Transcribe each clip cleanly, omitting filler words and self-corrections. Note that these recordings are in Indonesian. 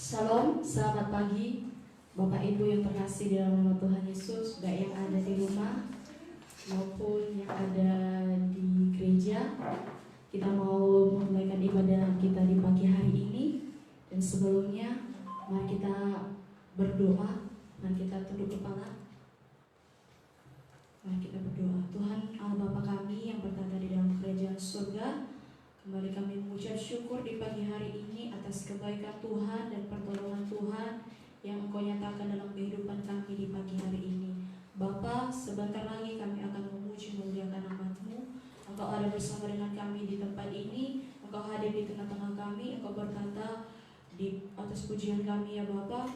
Shalom, selamat pagi Bapak Ibu yang terkasih di dalam nama Tuhan Yesus, baik yang ada di rumah maupun yang ada di gereja. Kita mau memulaikan ibadah kita di pagi hari ini. Dan sebelumnya mari kita berdoa. Mari kita tunduk kepala. Mari kita berdoa. Tuhan Allah Bapa kami yang bertata di dalam kerajaan surga, kembali kami mengucap syukur di pagi hari ini atas kebaikan Tuhan dan pertolongan Tuhan yang Engkau nyatakan dalam kehidupan kami di pagi hari ini. Bapa, sebentar lagi kami akan memuji memuliakan nama-Mu. Engkau ada bersama dengan kami di tempat ini. Engkau hadir di tengah-tengah kami. Engkau berkata di atas pujian kami ya Bapa,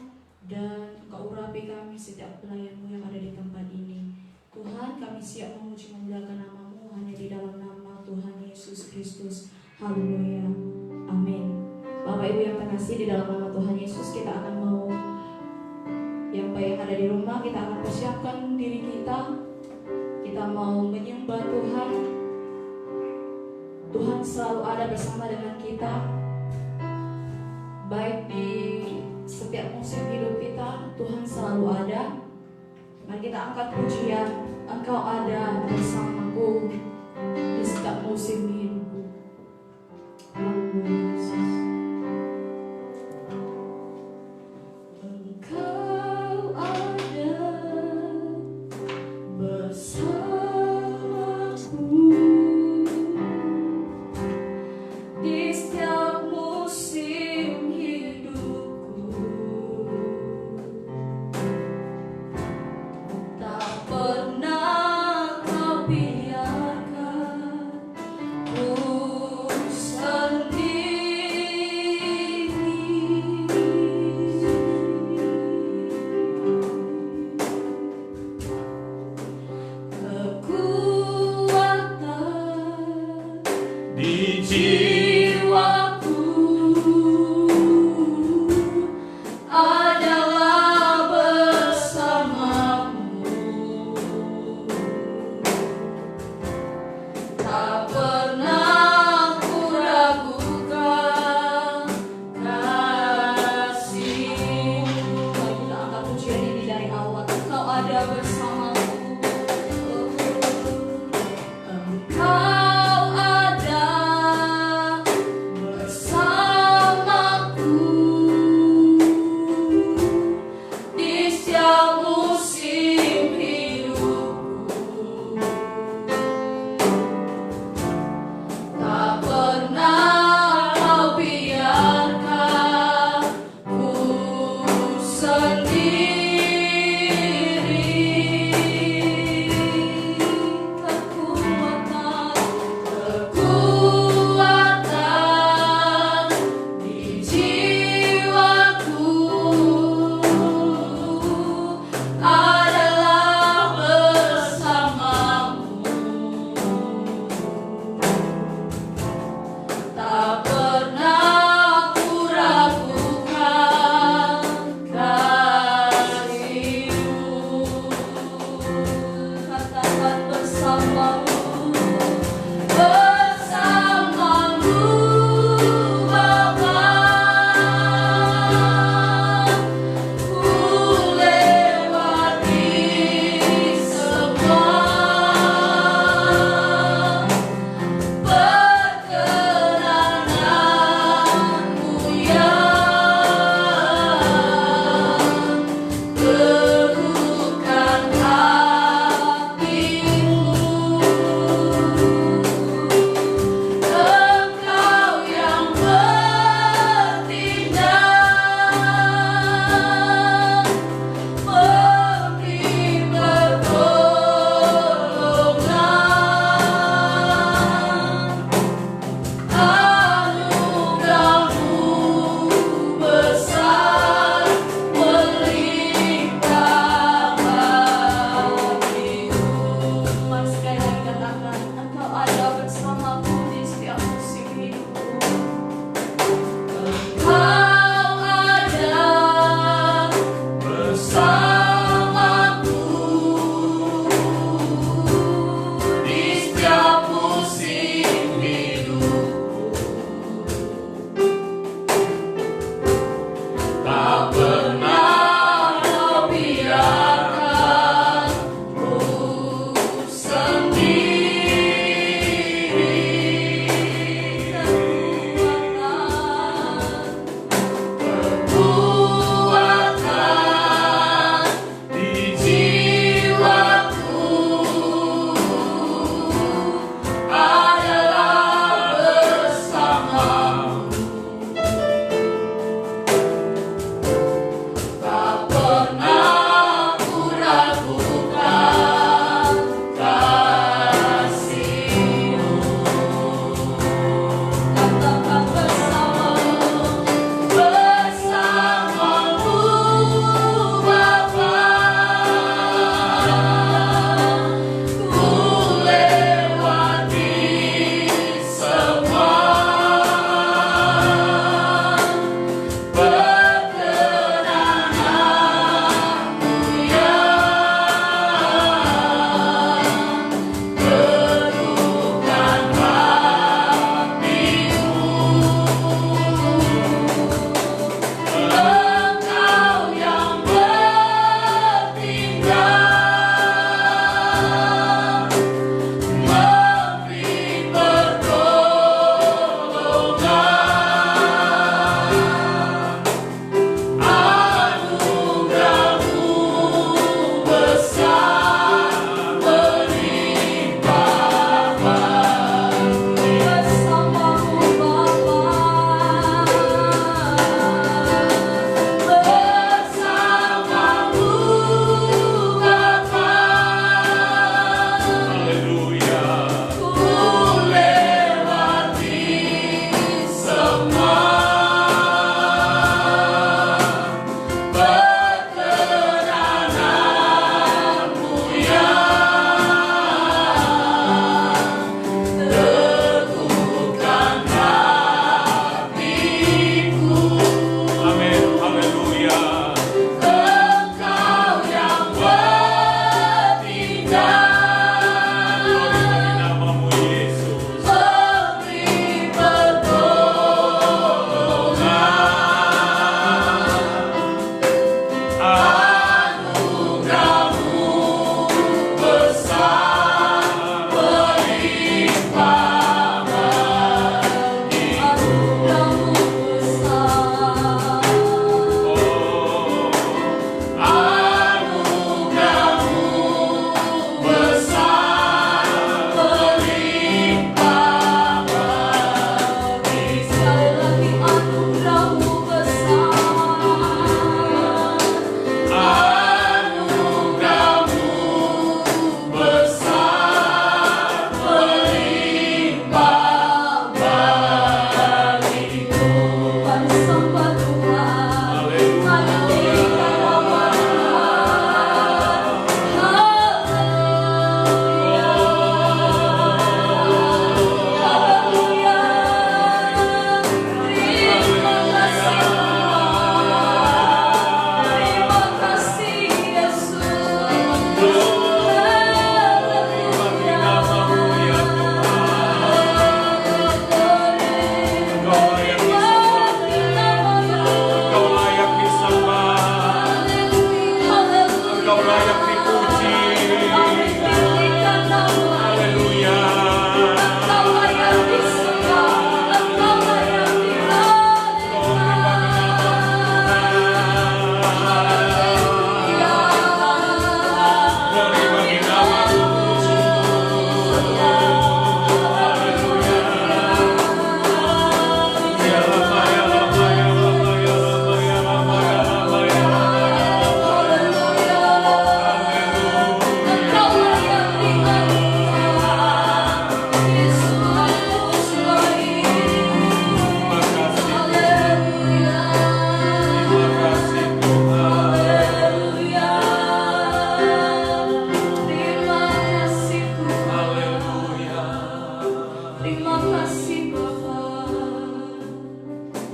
dan Engkau urapi kami setiap pelayan-Mu yang ada di tempat ini. Tuhan, kami siap memuji memuliakan nama-Mu hanya di dalam nama Tuhan Yesus Kristus. Haleluya, amin. Bapak Ibu yang terkasih, di dalam nama Tuhan Yesus kita akan mau, yang baik yang ada di rumah, kita akan persiapkan diri kita. Kita mau menyembah Tuhan. Tuhan selalu ada bersama dengan kita, baik di setiap musim hidup kita. Tuhan selalu ada. Mari kita angkat pujian, Engkau ada bersamaku di setiap musim hidupku. Haleluya Yesus. Engkau ada bersamaku di setiap musim hidupku. Tak pernah Kau biarkan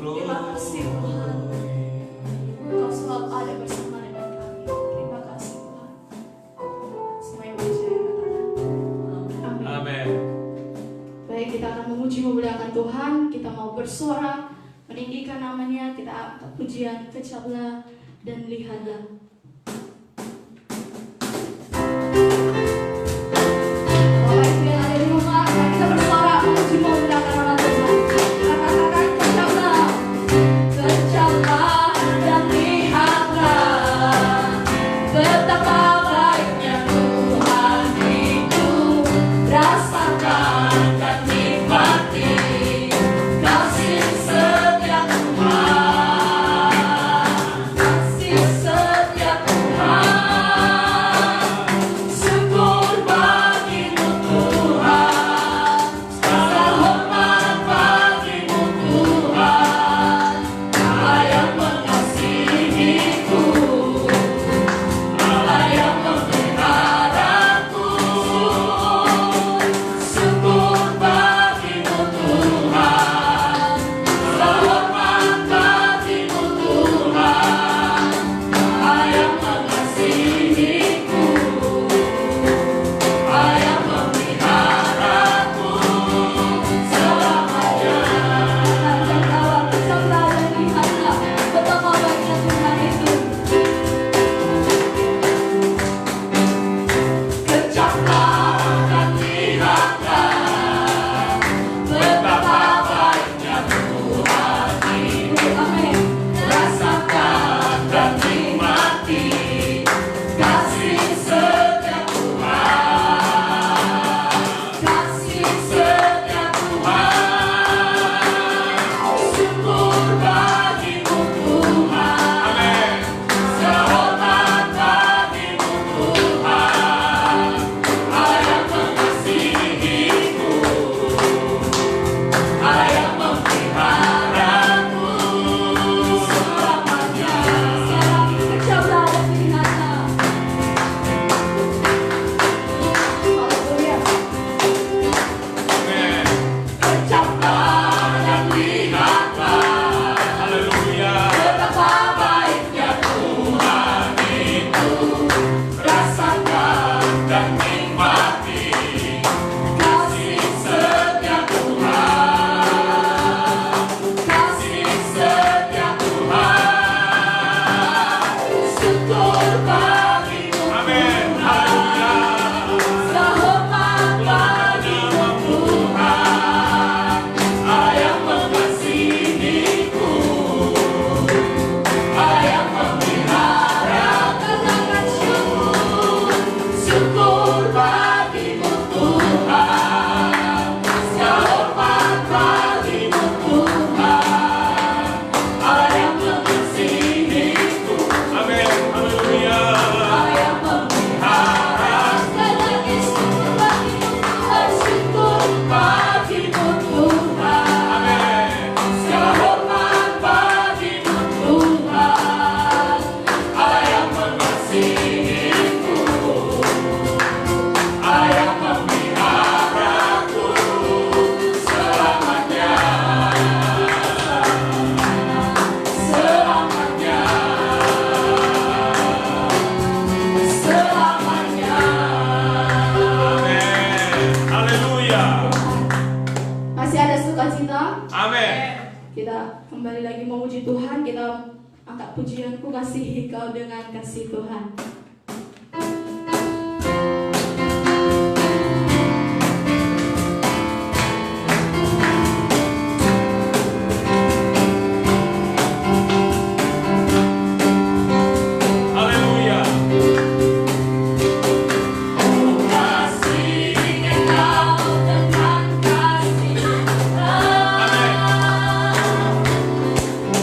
Terima kasih Tuhan, Engkau selalu ada bersama dengan kami. Terima kasih Tuhan. Semua yang percaya katakan amin. Amin. Baik, kita akan memuji memuliakan Tuhan. Kita mau bersorak, meninggikan namanya. Kita angkat pujian, kecaplah dan lihatlah. Bapak Ibu yang ada di rumah, kita bersorak memuji memuliakan nama Tuhan. Katakan kecaplah, kecaplah dan lihatlah betapa baiknya Tuhan itu. Rasakan dan nikmati kasih setia Tuhan, kasih setia Tuhan. Syukur bagimu Tuhan, segala hormat bagimu Tuhan. Allah yang mengasihiku, Allah yang memeliharaku. Syukur bagimu Tuhan, segala hormat bagimu Tuhan. Allah yang mengasihiku, Allah yang memeliharaku selamanya. Kecaplah dan lihatlah betapa baiknya Tuhan itu. Kecaplah dan lihatlah betapa baiknya Tuhan itu. Amin. Rasakan dan nikmati kasih setia Tuhan, kasih setia Tuhan. Syukur bagimu Tuhan, segala hormat bagimu Tuhan. Allah yang mengasihiku, Allah yang memeliharaku selamanya. Sekarang kecaplah dan lihatlah. Haleluya. Amin. Kecaplah dan lihatlah Haleluya. betapa baiknya Tuhan itu. Rasakan Dan nikmati kasih setia Tuhan, kasih setia Tuhan. Syukur bagimu Amin. Tuhan, segala hormat bagimu Tuhan. Allah yang mengasihiku, Allah yang memelihara. Katakan syukur, syukur bagimu Tuhan, segala hormat bagimu Tuhan. Allah yang mengasihiku, Amin. Haleluya. Allah yang memelihara. Sekali lagi syukur bagimu Tuhan, syukur bagimu Tuhan. Amin. Segala hormat bagimu Tuhan. Allah yang mengasihiku, Allah yang memeliharaku selamanya. Selamanya. Selamanya. Amin. Haleluya. Masih ada sukacita? Amin. Kita kembali lagi memuji Tuhan. Kita angkat pujianku, kasihi kau dengan kasih Tuhan. Haleluya. Kasih engkau dengan kasih Amin.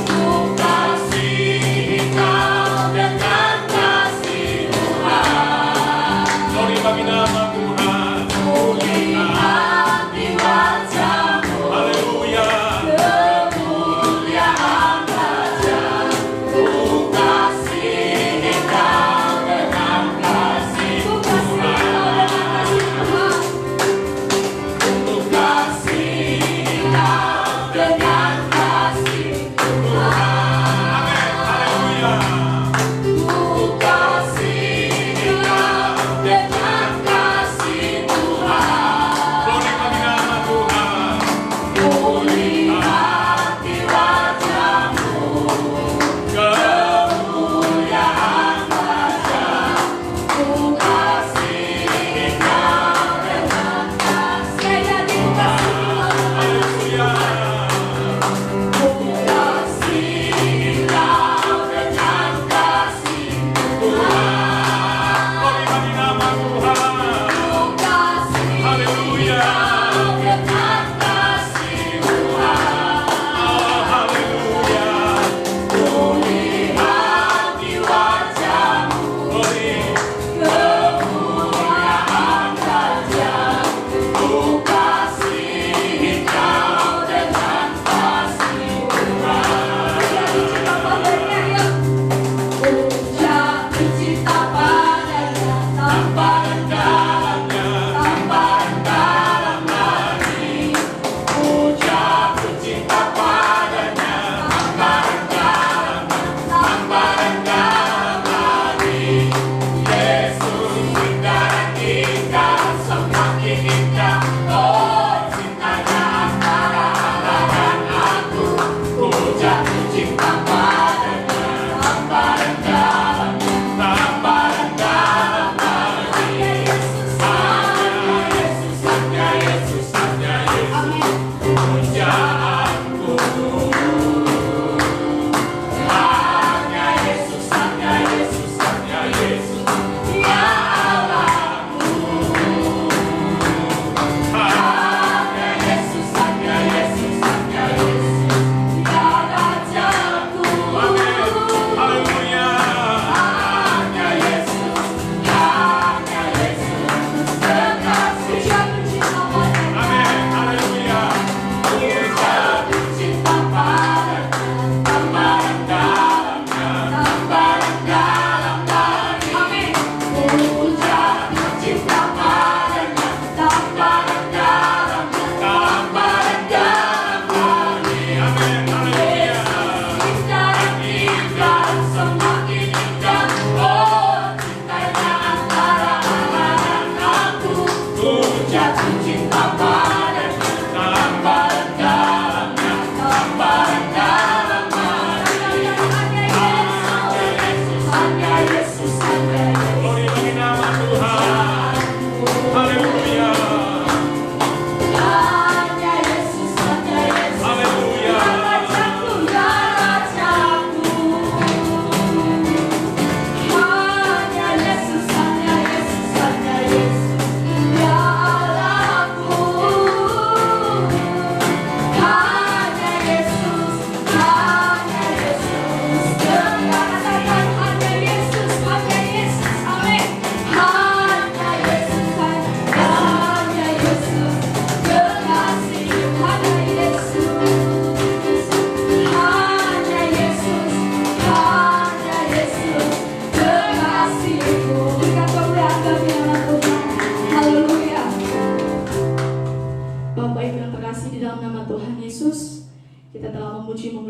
Ku kasih engkau dengan kasih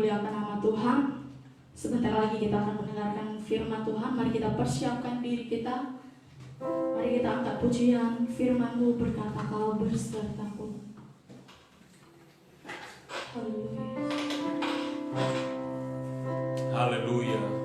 memuliakan nama Tuhan. Sebentar lagi kita akan mendengarkan firman Tuhan. Mari kita persiapkan diri kita. Mari kita angkat pujian. Firman-Mu berkata, Kau bersertaku. Haleluya. Haleluya.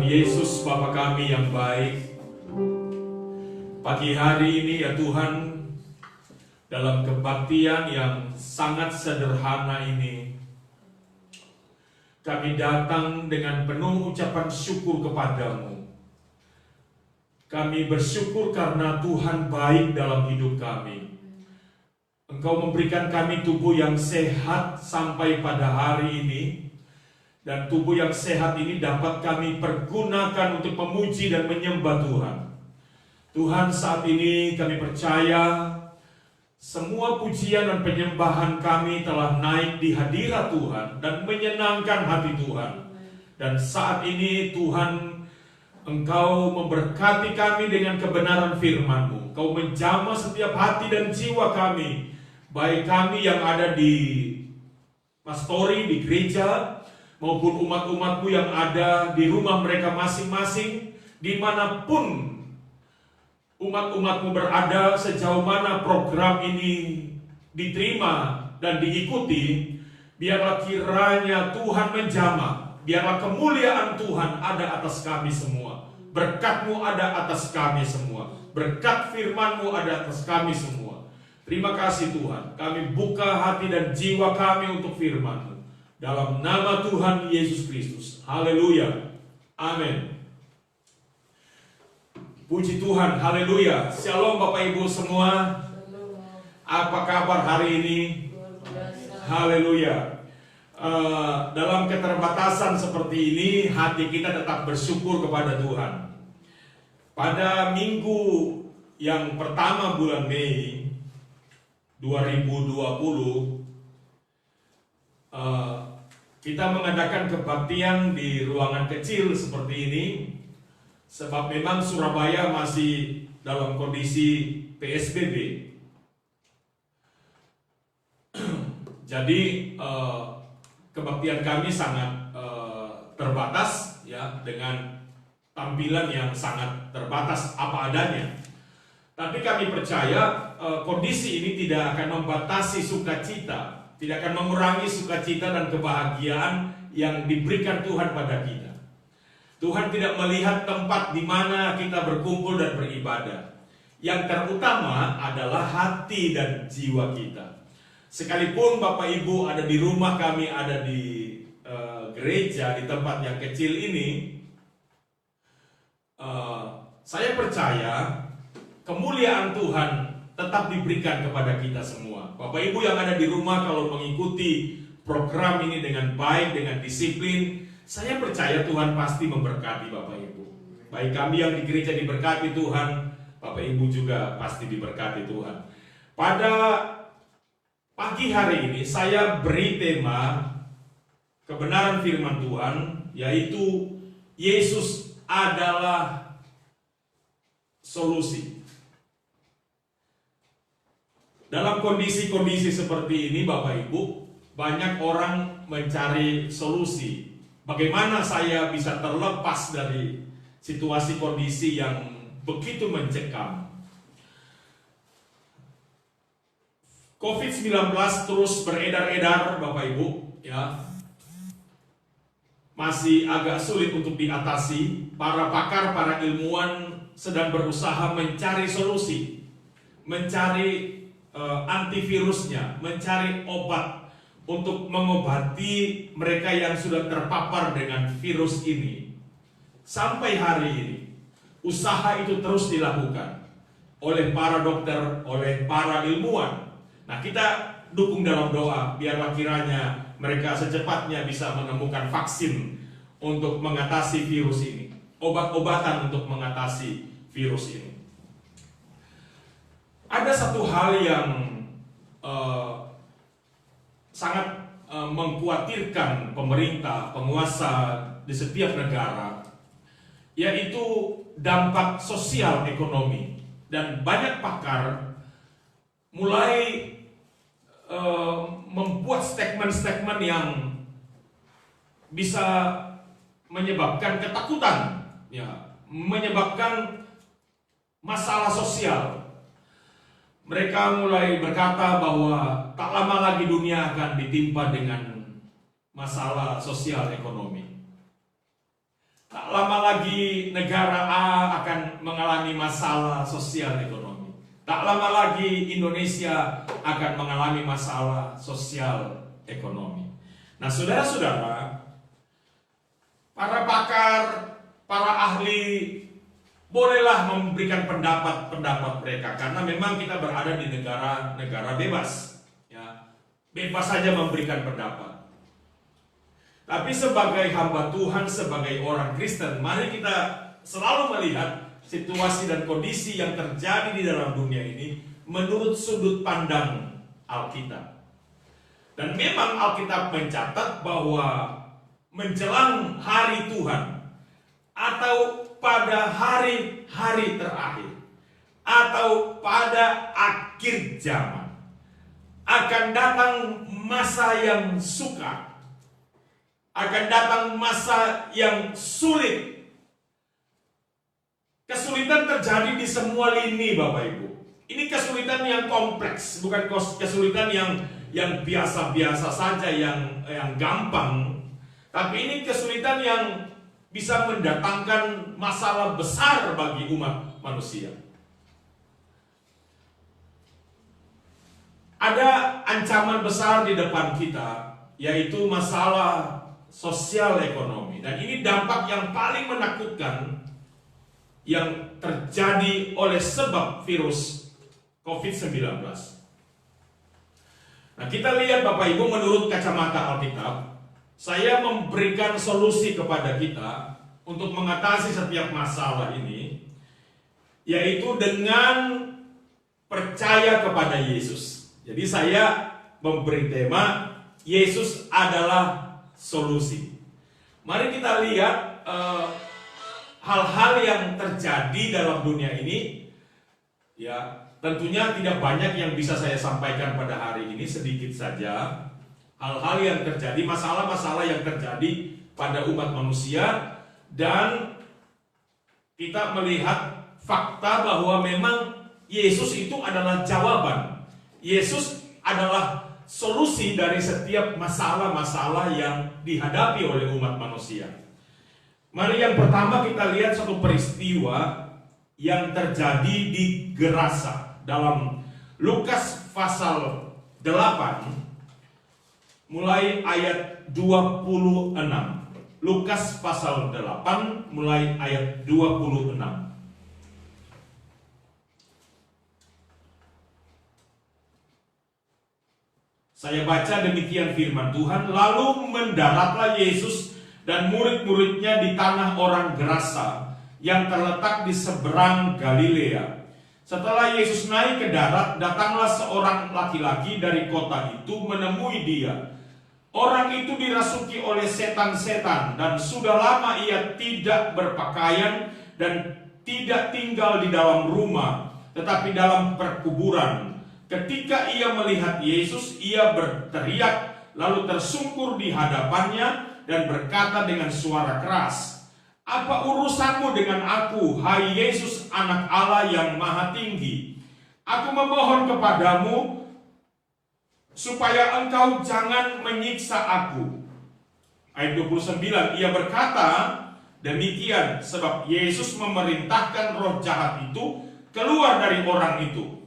Yesus Bapa kami yang baik, pagi hari ini ya Tuhan, dalam kebaktian yang sangat sederhana ini, kami datang dengan penuh ucapan syukur kepadamu. Kami bersyukur karena Tuhan baik dalam hidup kami. Engkau memberikan kami tubuh yang sehat sampai pada hari ini. Dan tubuh yang sehat ini dapat kami pergunakan untuk memuji dan menyembah Tuhan. Tuhan, saat ini kami percaya semua pujian dan penyembahan kami telah naik di hadirat Tuhan dan menyenangkan hati Tuhan. Dan saat ini Tuhan, Engkau memberkati kami dengan kebenaran firman-Mu. Engkau menjamah setiap hati dan jiwa kami, baik kami yang ada di pastori, di gereja, maupun umat-umat-Mu yang ada di rumah mereka masing-masing, dimanapun umat-umat-Mu berada, sejauh mana program ini diterima dan diikuti, biarlah kiranya Tuhan menjamah, biarlah kemuliaan Tuhan ada atas kami semua, berkat-Mu ada atas kami semua, berkat firman-Mu ada atas kami semua. Terima kasih Tuhan, kami buka hati dan jiwa kami untuk firman-Mu, dalam nama Tuhan Yesus Kristus. Haleluya, amin. Puji Tuhan, haleluya. Shalom Bapak Ibu semua. Apa kabar hari ini? Haleluya. Dalam keterbatasan seperti ini, hati kita tetap bersyukur kepada Tuhan. Pada minggu yang pertama bulan Mei 2020, kita mengadakan kebaktian di ruangan kecil seperti ini. Sebab memang Surabaya masih dalam kondisi PSBB. Jadi kebaktian kami sangat terbatas, ya, dengan tampilan yang sangat terbatas apa adanya. Tapi kami percaya kondisi ini tidak akan membatasi sukacita, tidak akan mengurangi sukacita dan kebahagiaan yang diberikan Tuhan pada kita. Tuhan tidak melihat tempat di mana kita berkumpul dan beribadah. Yang terutama adalah hati dan jiwa kita. Sekalipun Bapak Ibu ada di rumah kami, ada di gereja, di tempat yang kecil ini, saya percaya kemuliaan Tuhan tetap diberikan kepada kita semua. Bapak Ibu yang ada di rumah, kalau mengikuti program ini dengan baik, dengan disiplin, saya percaya Tuhan pasti memberkati Bapak Ibu. Baik kami yang di gereja diberkati Tuhan, Bapak Ibu juga pasti diberkati Tuhan. Pada pagi hari ini saya beri tema kebenaran firman Tuhan, yaitu Yesus adalah solusi. Dalam kondisi-kondisi seperti ini Bapak Ibu, banyak orang mencari solusi. Bagaimana saya bisa terlepas dari situasi kondisi yang begitu mencekam? COVID-19 terus beredar-edar Bapak Ibu, ya. Masih agak sulit untuk diatasi. Para pakar, para ilmuwan sedang berusaha mencari solusi, mencari antivirusnya, mencari obat untuk mengobati mereka yang sudah terpapar dengan virus ini. Sampai hari ini, usaha itu terus dilakukan oleh para dokter, oleh para ilmuwan. Nah, kita dukung dalam doa, biarlah kiranya mereka secepatnya bisa menemukan vaksin untuk mengatasi virus ini, obat-obatan untuk mengatasi virus ini. Ada satu hal yang sangat mengkhawatirkan pemerintah, penguasa di setiap negara, yaitu dampak sosial ekonomi. Dan banyak pakar mulai membuat statement-statement yang bisa menyebabkan ketakutan, ya, menyebabkan masalah sosial. Mereka mulai berkata bahwa tak lama lagi dunia akan ditimpa dengan masalah sosial ekonomi. Tak lama lagi negara A akan mengalami masalah sosial ekonomi. Tak lama lagi Indonesia akan mengalami masalah sosial ekonomi. Nah, saudara-saudara, para pakar, para ahli bolehlah memberikan pendapat-pendapat mereka, karena memang kita berada di negara bebas, ya, bebas saja memberikan pendapat. Tapi sebagai hamba Tuhan, sebagai orang Kristen, mari kita selalu melihat situasi dan kondisi yang terjadi di dalam dunia ini menurut sudut pandang Alkitab. Dan memang Alkitab mencatat bahwa menjelang hari Tuhan atau pada hari-hari terakhir atau pada akhir zaman akan datang masa yang sukar, akan datang masa yang sulit. Kesulitan terjadi di semua lini, Bapak Ibu. Ini kesulitan yang kompleks, bukan kesulitan yang biasa-biasa saja, yang gampang. Tapi ini kesulitan yang bisa mendatangkan masalah besar bagi umat manusia. Ada ancaman besar di depan kita, yaitu masalah sosial ekonomi. Dan ini dampak yang paling menakutkan yang terjadi oleh sebab virus COVID-19. Nah, kita lihat Bapak Ibu, menurut kacamata Alkitab, saya memberikan solusi kepada kita untuk mengatasi setiap masalah ini, yaitu dengan percaya kepada Yesus. Jadi saya memberi tema, Yesus adalah solusi. Mari kita lihat hal-hal yang terjadi dalam dunia ini. Ya, tentunya tidak banyak yang bisa saya sampaikan pada hari ini, sedikit saja hal-hal yang terjadi, masalah-masalah yang terjadi pada umat manusia. Dan kita melihat fakta bahwa memang Yesus itu adalah jawaban. Yesus adalah solusi dari setiap masalah-masalah yang dihadapi oleh umat manusia. Mari yang pertama kita lihat satu peristiwa yang terjadi di Gerasa dalam Lukas pasal 8 mulai ayat 26. Lukas pasal 8 mulai ayat 26. Saya baca demikian firman Tuhan. Lalu mendaratlah Yesus dan murid-muridnya di tanah orang Gerasa yang terletak di seberang Galilea. Setelah Yesus naik ke darat, datanglah seorang laki-laki dari kota itu menemui dia. Orang itu dirasuki oleh setan-setan dan sudah lama ia tidak berpakaian dan tidak tinggal di dalam rumah, tetapi dalam perkuburan. Ketika ia melihat Yesus, ia berteriak lalu tersungkur di hadapannya dan berkata dengan suara keras, "Apa urusanmu dengan aku, hai Yesus, anak Allah yang maha tinggi? Aku memohon kepadamu supaya engkau jangan menyiksa aku." Ayat 29, ia berkata demikian sebab Yesus memerintahkan roh jahat itu keluar dari orang itu.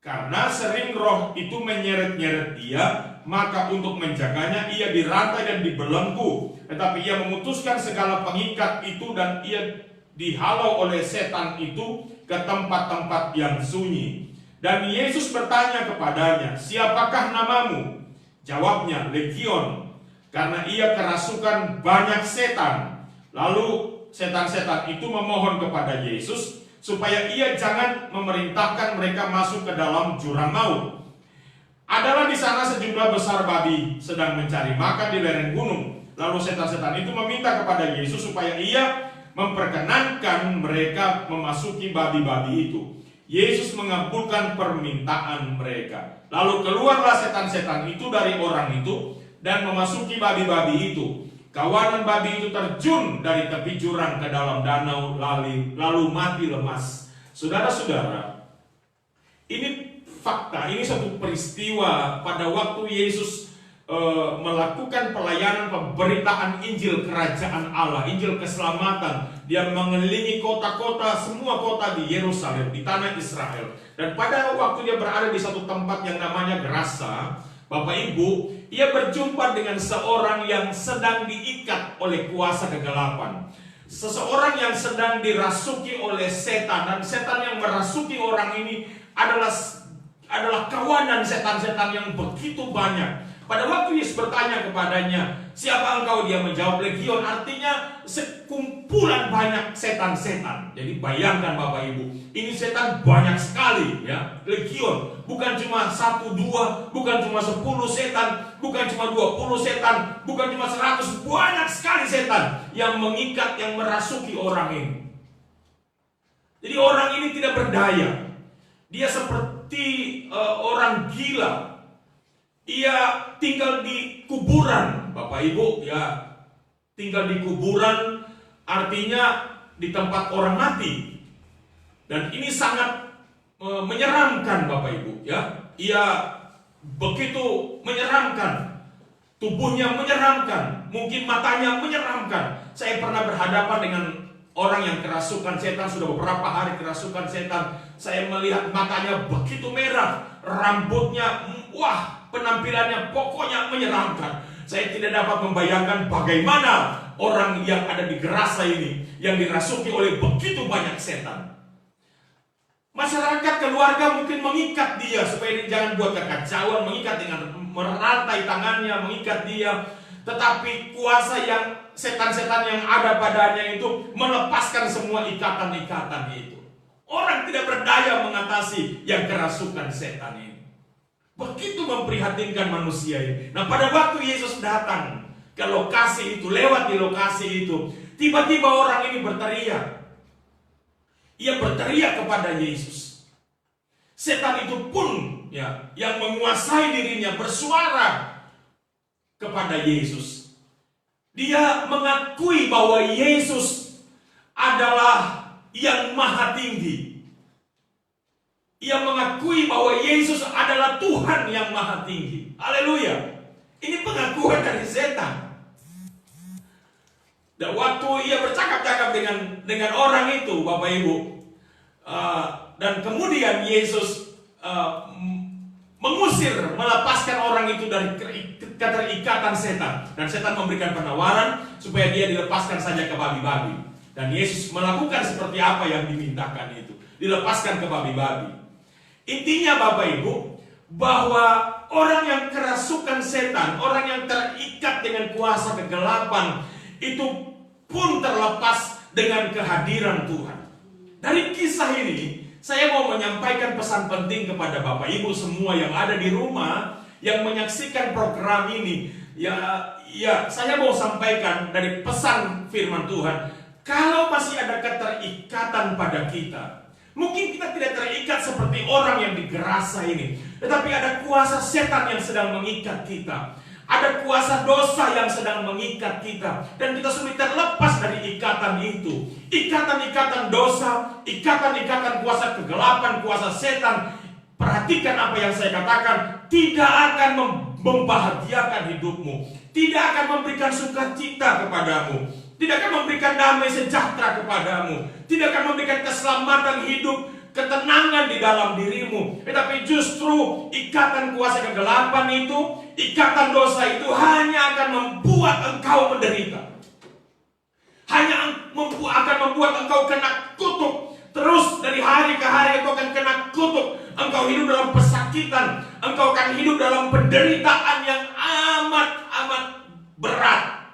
Karena sering roh itu menyeret-nyeret dia, maka untuk menjaganya ia dirantai dan dibelenggu. Tetapi ia memutuskan segala pengikat itu dan ia dihalau oleh setan itu ke tempat-tempat yang sunyi. Dan Yesus bertanya kepadanya, "Siapakah namamu?" Jawabnya, "Legion," karena ia kerasukan banyak setan. Lalu setan-setan itu memohon kepada Yesus supaya ia jangan memerintahkan mereka masuk ke dalam jurang maut. Adalah di sana sejumlah besar babi sedang mencari makan di lereng gunung. Lalu setan-setan itu meminta kepada Yesus supaya ia memperkenankan mereka memasuki babi-babi itu. Yesus mengabulkan permintaan mereka. Lalu keluarlah setan-setan itu dari orang itu dan memasuki babi-babi itu. Kawanan babi itu terjun dari tepi jurang ke dalam danau lalu mati lemas. Saudara-saudara, ini fakta, ini satu peristiwa pada waktu Yesus melakukan pelayanan pemberitaan Injil Kerajaan Allah, Injil keselamatan Dia mengelilingi kota-kota, semua kota di Yerusalem, di tanah Israel. Dan pada waktu dia berada di satu tempat yang namanya Gerasa, Bapak Ibu, ia berjumpa dengan seorang yang sedang diikat oleh kuasa kegelapan. Seseorang yang sedang dirasuki oleh setan, dan setan yang merasuki orang ini adalah kawanan setan-setan yang begitu banyak. Pada waktu Yesus bertanya kepadanya, siapa engkau? Dia menjawab, legion, artinya sekumpulan banyak setan-setan. Jadi bayangkan Bapak Ibu, ini setan banyak sekali ya, legion. Bukan cuma 1, 2, bukan cuma 10 setan, bukan cuma 20 setan, bukan cuma 100, banyak sekali setan yang mengikat, yang merasuki orang ini. Jadi orang ini tidak berdaya. Dia seperti orang gila. Ia tinggal di kuburan, Bapak Ibu, ya. Tinggal di kuburan artinya di tempat orang mati. Dan ini sangat menyeramkan, Bapak Ibu, ya. Ia begitu menyeramkan. Tubuhnya menyeramkan, mungkin matanya menyeramkan. Saya pernah berhadapan dengan orang yang kerasukan setan, sudah beberapa hari kerasukan setan. Saya melihat matanya begitu merah, rambutnya, wah, penampilannya pokoknya menyeramkan. Saya tidak dapat membayangkan bagaimana orang yang ada di Gerasa ini, yang dirasuki oleh begitu banyak setan. Masyarakat, keluarga mungkin mengikat dia supaya dia jangan buat kekacauan, mengikat dengan merantai tangannya, mengikat dia. Tetapi kuasa yang setan-setan yang ada padanya itu melepaskan semua ikatan-ikatan itu. Orang tidak berdaya mengatasi yang kerasukan setan ini. Begitu memprihatinkan manusia ini. Nah, pada waktu Yesus datang ke lokasi itu, lewat di lokasi itu, tiba-tiba orang ini berteriak. Ia berteriak kepada Yesus. Setan itu pun ya, yang menguasai dirinya bersuara kepada Yesus. Dia mengakui bahwa Yesus adalah yang maha tinggi. Ia mengakui bahwa Yesus adalah Tuhan yang maha tinggi. Haleluya. Ini pengakuan dari setan. Dan waktu ia bercakap-cakap dengan orang itu, Bapak Ibu, dan kemudian Yesus mengusir, melepaskan orang itu dari keterikatan setan. Dan setan memberikan penawaran supaya dia dilepaskan saja ke babi-babi. Dan Yesus melakukan seperti apa yang dimintakan itu. Dilepaskan ke babi-babi. Intinya Bapak Ibu, bahwa orang yang kerasukan setan, orang yang terikat dengan kuasa kegelapan, itu pun terlepas dengan kehadiran Tuhan. Dari kisah ini, saya mau menyampaikan pesan penting kepada Bapak Ibu semua yang ada di rumah, yang menyaksikan program ini. Ya, saya mau sampaikan dari pesan firman Tuhan. Kalau masih ada keterikatan pada kita, mungkin kita tidak terikat seperti orang yang di Gerasa ini, tetapi ada kuasa setan yang sedang mengikat kita. Ada kuasa dosa yang sedang mengikat kita, dan kita sulit terlepas dari ikatan itu. Ikatan-ikatan dosa, ikatan-ikatan kuasa kegelapan, kuasa setan. Perhatikan apa yang saya katakan, tidak akan membahagiakan hidupmu, tidak akan memberikan sukacita kepadamu, tidak akan memberikan damai sejahtera kepadamu, tidak akan memberikan keselamatan hidup, ketenangan di dalam dirimu. Tetapi justru ikatan kuasa kegelapan itu, ikatan dosa itu hanya akan membuat engkau menderita. Hanya akan membuat engkau kena kutuk. Terus dari hari ke hari engkau akan kena kutuk. Engkau hidup dalam pesakitan, engkau akan hidup dalam penderitaan yang amat berat.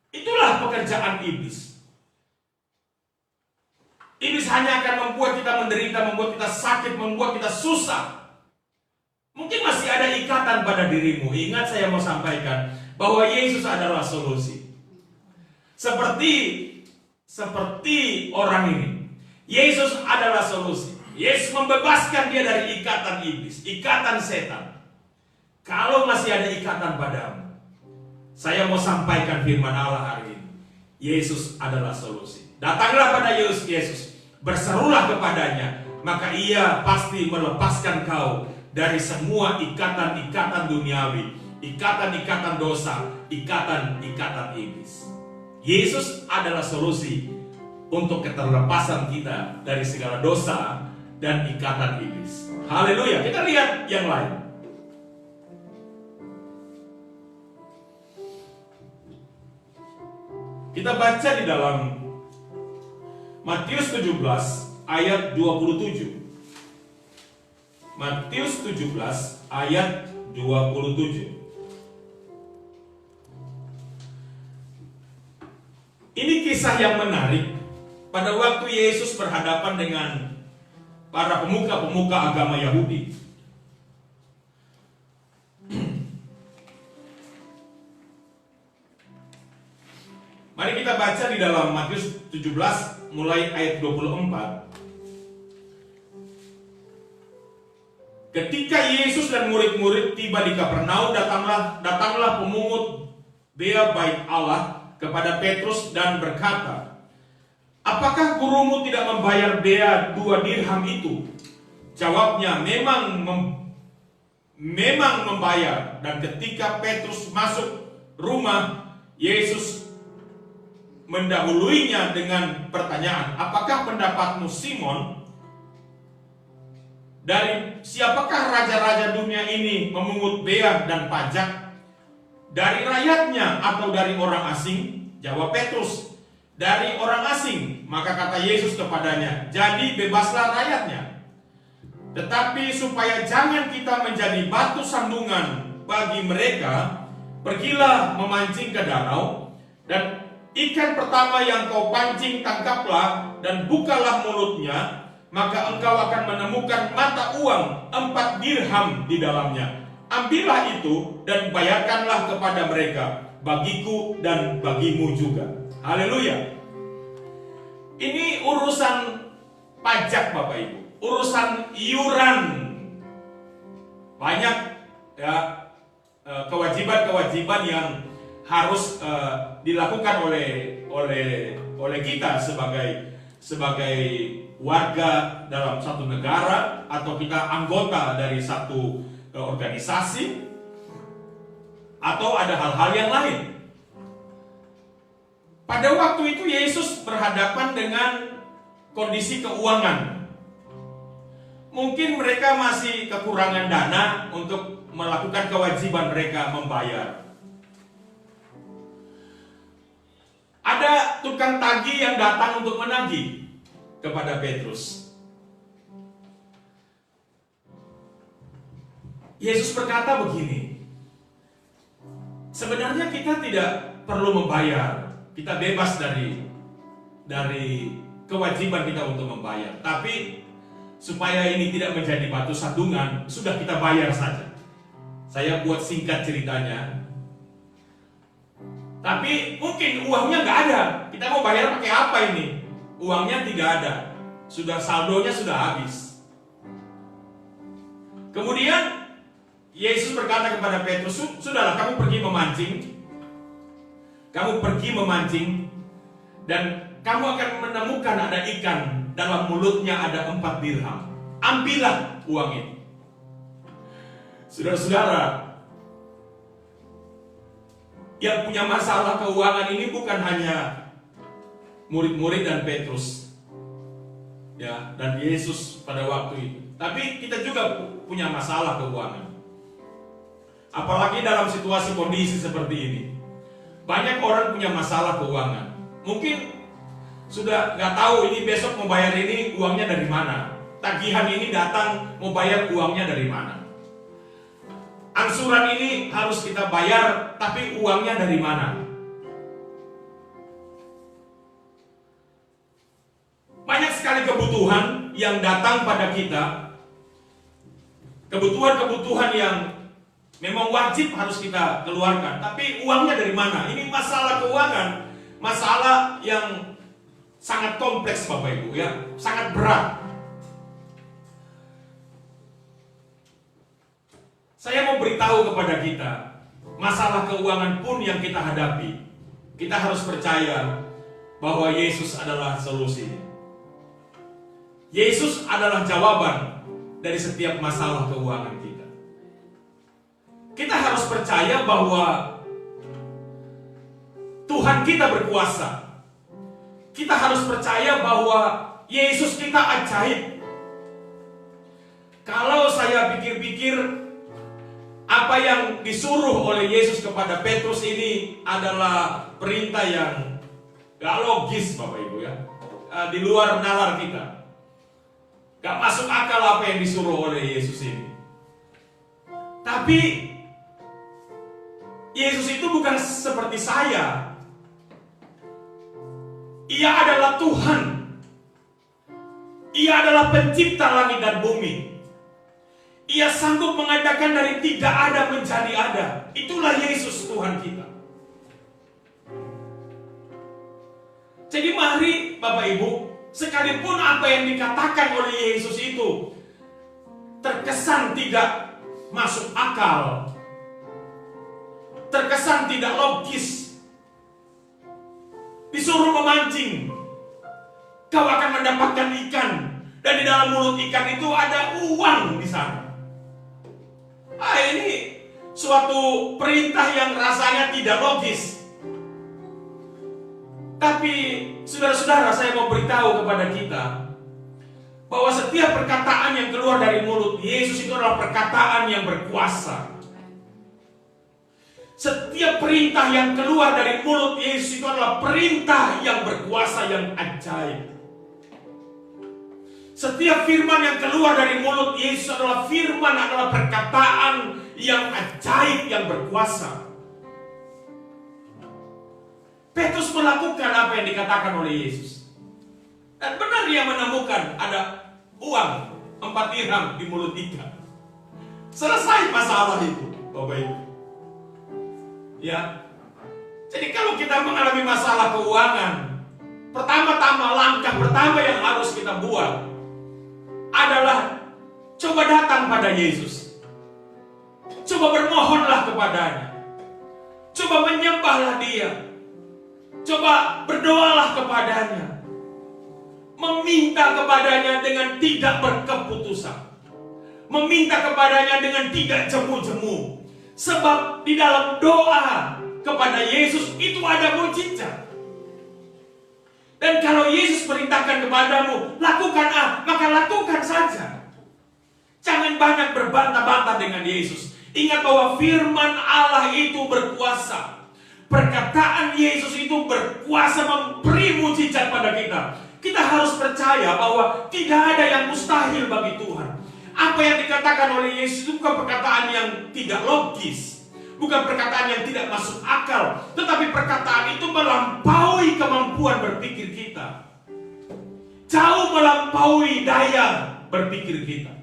Itulah pekerjaan iblis. Iblis hanya akan membuat kita menderita, membuat kita sakit, membuat kita susah. Mungkin masih ada ikatan pada dirimu. Ingat, saya mau sampaikan bahwa Yesus adalah solusi. Seperti orang ini, Yesus adalah solusi. Yesus membebaskan dia dari ikatan iblis, ikatan setan. Kalau masih ada ikatan padamu, saya mau sampaikan firman Allah hari ini. Yesus adalah solusi. Datanglah pada Yesus, berserulah kepadanya, maka ia pasti melepaskan kau dari semua ikatan-ikatan duniawi, ikatan-ikatan dosa, ikatan-ikatan iblis. Yesus adalah solusi untuk keterlepasan kita dari segala dosa dan ikatan iblis. Haleluya. Kita lihat yang lain. Kita baca di dalam Matius 17 ayat 27. Matius 17 ayat 27. Ini kisah yang menarik. Pada waktu Yesus berhadapan dengan para pemuka-pemuka agama Yahudi. Mari kita baca di dalam Matius 17 mulai ayat 24. Ketika Yesus dan murid-murid tiba di Kapernaum, datanglah pemungut bea bait Allah kepada Petrus dan berkata, "Apakah gurumu tidak membayar bea 2 dirham itu?" Jawabnya, memang membayar. Dan ketika Petrus masuk rumah, Yesus mendahuluinya dengan pertanyaan, "Apakah pendapatmu, Simon? Dari siapakah raja-raja dunia ini memungut bea dan pajak? Dari rakyatnya atau dari orang asing?" Jawab Petrus, "Dari orang asing." Maka kata Yesus kepadanya, "Jadi bebaslah rakyatnya. Tetapi supaya jangan kita menjadi batu sandungan bagi mereka, pergilah memancing ke danau, dan ikan pertama yang kau pancing tangkaplah, dan bukalah mulutnya, maka engkau akan menemukan mata uang 4 dirham di dalamnya. Ambillah itu dan bayarkanlah kepada mereka, bagiku dan bagimu juga." Haleluya. Ini urusan pajak, Bapak Ibu, urusan iuran. Banyak ya kewajiban-kewajiban yang harus dilakukan oleh kita sebagai warga dalam satu negara, atau kita anggota dari satu organisasi, atau ada hal-hal yang lain. Pada waktu itu Yesus berhadapan dengan kondisi keuangan. Mungkin mereka masih kekurangan dana untuk melakukan kewajiban mereka membayar. Ada tukang tagih yang datang untuk menagih kepada Petrus. Yesus berkata begini, sebenarnya kita tidak perlu membayar. Kita bebas dari kewajiban kita untuk membayar. Tapi supaya ini tidak menjadi batu sandungan, sudah kita bayar saja. Saya buat singkat ceritanya. Tapi mungkin uangnya nggak ada. Kita mau bayar pakai apa ini? Uangnya tidak ada. Saldonya sudah habis. Kemudian Yesus berkata kepada Petrus, "Sudahlah, kamu pergi memancing. Kamu pergi memancing, dan kamu akan menemukan ada ikan, dalam mulutnya ada 4 dirham. Ambillah uang ini." Saudara-saudara, yang punya masalah keuangan ini bukan hanya murid-murid dan Petrus, ya, dan Yesus pada waktu itu, tapi kita juga punya masalah keuangan. Apalagi dalam situasi kondisi seperti ini, banyak orang punya masalah keuangan. Mungkin sudah nggak tahu ini besok mau bayar ini uangnya dari mana. Tagihan ini datang mau bayar uangnya dari mana. Angsuran ini harus kita bayar, tapi uangnya dari mana? Banyak sekali kebutuhan yang datang pada kita. Kebutuhan-kebutuhan yang memang wajib harus kita keluarkan, tapi uangnya dari mana? Ini masalah keuangan, masalah yang sangat kompleks, Bapak Ibu, ya, sangat berat. Saya mau beritahu kepada kita, masalah keuangan pun yang kita hadapi, kita harus percaya bahwa Yesus adalah solusi. Yesus adalah jawaban dari setiap masalah keuangan kita. Kita harus percaya bahwa Tuhan kita berkuasa. kita harus percaya bahwa Yesus kita ajaib. Kalau saya pikir-pikir, apa yang disuruh oleh Yesus kepada Petrus ini adalah perintah yang gak logis, Bapak Ibu ya. Di luar nalar kita. Gak masuk akal apa yang disuruh oleh Yesus ini. Tapi Yesus itu bukan seperti saya. Ia adalah Tuhan. Ia adalah pencipta langit dan bumi. Ia sanggup mengadakan dari tidak ada menjadi ada. Itulah Yesus Tuhan kita. Jadi mari Bapak Ibu, sekalipun apa yang dikatakan oleh Yesus itu terkesan tidak masuk akal, terkesan tidak logis, disuruh memancing, kau akan mendapatkan ikan, dan di dalam mulut ikan itu ada uang di sana. Ini suatu perintah yang rasanya tidak logis. Tapi saudara-saudara, saya mau beritahu kepada kita bahwa setiap perkataan yang keluar dari mulut Yesus itu adalah perkataan yang berkuasa. Setiap perintah yang keluar dari mulut Yesus itu adalah perintah yang berkuasa, yang ajaib. Setiap firman yang keluar dari mulut Yesus adalah perkataan yang ajaib, yang berkuasa. Petrus melakukan apa yang dikatakan oleh Yesus. Dan benar dia menemukan ada uang 4 dirham di mulut ikan. Selesai masalah itu, Bapak Ibu. Ya. Jadi kalau kita mengalami masalah keuangan, pertama-tama langkah pertama yang harus kita buat adalah coba datang pada Yesus. Coba bermohonlah kepadanya. Coba menyembahlah Dia. Coba berdoalah kepadanya. Meminta kepadanya dengan tidak berkeputusan. Meminta kepadanya dengan tidak jemu-jemu. Sebab di dalam doa kepada Yesus itu ada mukjizat. Dan kalau Yesus perintahkan kepadamu, lakukan A, maka lakukan saja. Jangan banyak berbantah-bantah dengan Yesus. Ingat bahwa firman Allah itu berkuasa. Perkataan Yesus itu berkuasa memberi mukjizat pada kita. Kita harus percaya bahwa tidak ada yang mustahil bagi Tuhan. Apa yang dikatakan oleh Yesus itu bukan perkataan yang tidak logis. Bukan perkataan yang tidak masuk akal, tetapi perkataan itu melampaui kemampuan berpikir kita. Jauh melampaui daya berpikir kita.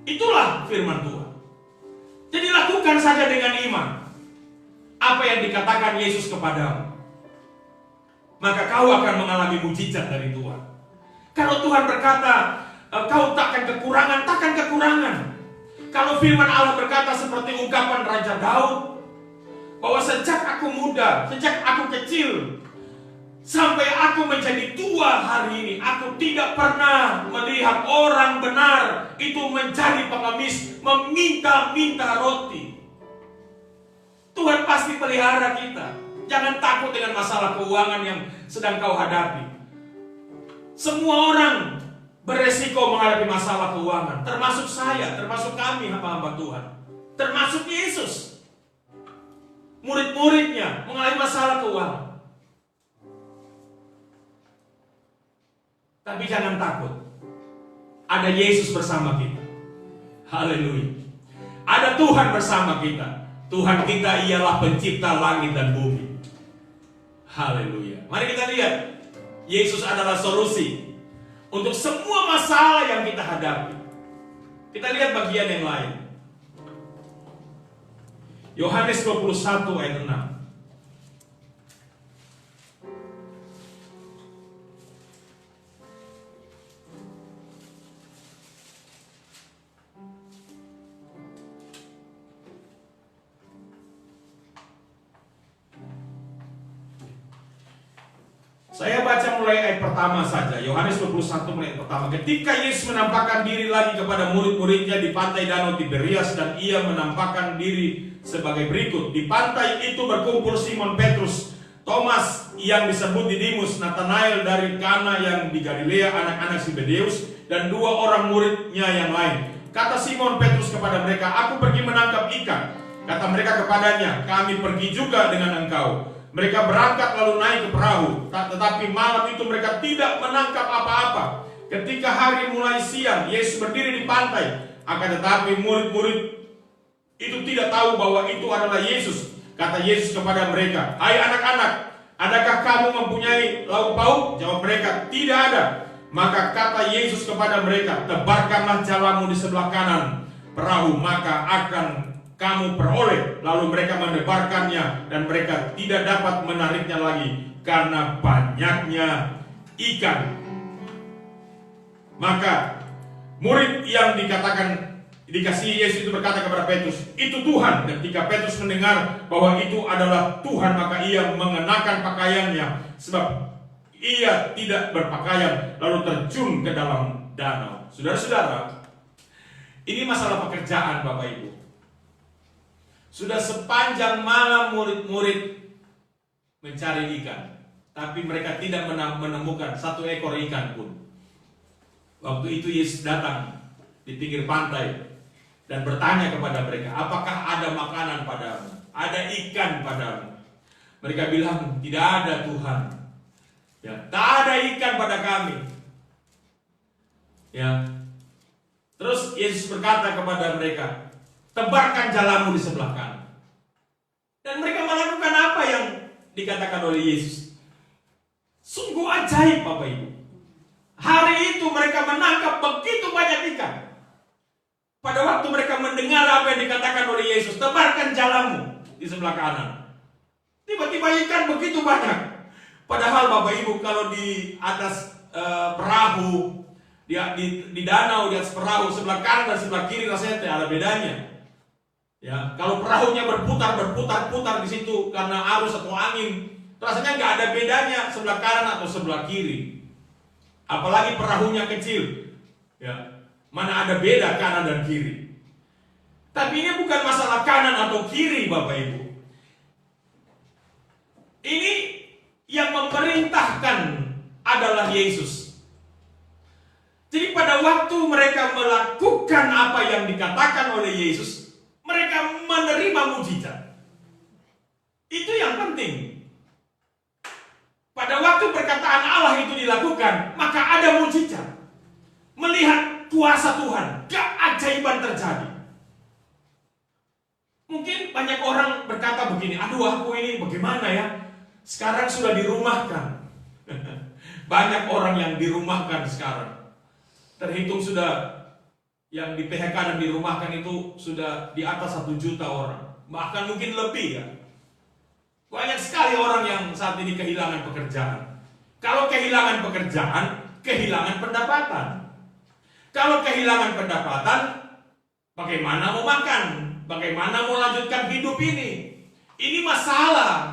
Itulah firman Tuhan. Jadi lakukan saja dengan iman apa yang dikatakan Yesus kepadamu. Maka kau akan mengalami mukjizat dari Tuhan. Kalau Tuhan berkata, kau takkan kekurangan. Kalau firman Allah berkata seperti ungkapan Raja Daud, bahwa sejak aku muda, sejak aku kecil, sampai aku menjadi tua hari ini, aku tidak pernah melihat orang benar itu menjadi pengemis, meminta-minta roti. Tuhan pasti pelihara kita. Jangan takut dengan masalah keuangan yang sedang kau hadapi. Semua orang beresiko menghadapi masalah keuangan, termasuk saya, termasuk kami hamba-hamba Tuhan, termasuk Yesus. Murid-muridnya mengalami masalah keuangan. Tapi jangan takut. Ada Yesus bersama kita. Haleluya. Ada Tuhan bersama kita. Tuhan kita ialah pencipta langit dan bumi. Haleluya. Mari kita lihat. Yesus adalah solusi untuk semua masalah yang kita hadapi. Kita lihat bagian yang lain. Yohanes 21 ayat 6. Saya baca mulai ayat pertama saja. Yohanes 21 mulai ayat pertama. Ketika Yesus menampakkan diri lagi kepada murid-muridnya di pantai Danau Tiberias, dan ia menampakkan diri sebagai berikut. Di pantai itu berkumpul Simon Petrus Thomas yang disebut Didimus, Nathanael dari Kana yang di Galilea, anak-anak Zebedeus, dan 2 orang muridnya yang lain. Kata Simon Petrus kepada mereka, "Aku pergi menangkap ikan." Kata mereka kepadanya, "Kami pergi juga dengan engkau." Mereka berangkat lalu naik ke perahu, tetapi malam itu mereka tidak menangkap apa-apa. Ketika hari mulai siang, Yesus berdiri di pantai. Akan tetapi murid-murid itu tidak tahu bahwa itu adalah Yesus. Kata Yesus kepada mereka, "Hai anak-anak, adakah kamu mempunyai lauk pauk?" Jawab mereka, "Tidak ada." Maka kata Yesus kepada mereka, "Tebarkanlah jalamu di sebelah kanan perahu, maka akan kamu peroleh." Lalu mereka menebarkannya, dan mereka tidak dapat menariknya lagi karena banyaknya ikan. Maka murid yang dikasihi Yesus itu berkata kepada Petrus, "Itu Tuhan." Ketika Petrus mendengar bahwa itu adalah Tuhan, maka ia mengenakan pakaiannya, sebab ia tidak berpakaian, lalu terjun ke dalam danau. Saudara-saudara, ini masalah pekerjaan Bapak Ibu. Sudah sepanjang malam murid-murid mencari ikan, tapi mereka tidak menemukan 1 ekor ikan pun. Waktu itu Yesus datang di pinggir pantai dan bertanya kepada mereka, "Apakah ada makanan padamu? Ada ikan padamu?" Mereka bilang, "Tidak ada Tuhan." Ya, tak ada ikan pada kami. Ya. Terus Yesus berkata kepada mereka, "Tebarkan jalamu di sebelah kanan." Dan mereka melakukan apa yang dikatakan oleh Yesus. Sungguh ajaib Bapak Ibu. Hari itu mereka menangkap begitu banyak ikan. Pada waktu mereka mendengar apa yang dikatakan oleh Yesus, "Tebarkan jalamu di sebelah kanan." Tiba-tiba ikan begitu banyak. Padahal Bapak Ibu, kalau di atas perahu, di danau, di atas perahu sebelah kanan dan sebelah kiri rasanya tidak ada bedanya. Ya, kalau perahunya berputar di situ karena arus atau angin, rasanya nggak ada bedanya sebelah kanan atau sebelah kiri. Apalagi perahunya kecil, ya, mana ada beda kanan dan kiri. Tapi ini bukan masalah kanan atau kiri Bapak Ibu. Ini yang memerintahkan adalah Yesus. Jadi pada waktu mereka melakukan apa yang dikatakan oleh Yesus, mereka menerima mujizat. Itu yang penting. Pada waktu perkataan Allah itu dilakukan, maka ada mujizat. Melihat kuasa Tuhan, keajaiban terjadi. Mungkin banyak orang berkata begini, "Aduh, aku ini bagaimana ya? Sekarang sudah dirumahkan." Banyak orang yang dirumahkan sekarang. Terhitung sudah yang di PHK dan dirumahkan itu sudah di atas 1 juta orang. Bahkan mungkin lebih ya. Banyak sekali orang yang saat ini kehilangan pekerjaan. Kalau kehilangan pekerjaan, kehilangan pendapatan. Kalau kehilangan pendapatan, bagaimana mau makan? Bagaimana mau lanjutkan hidup ini? Ini masalah.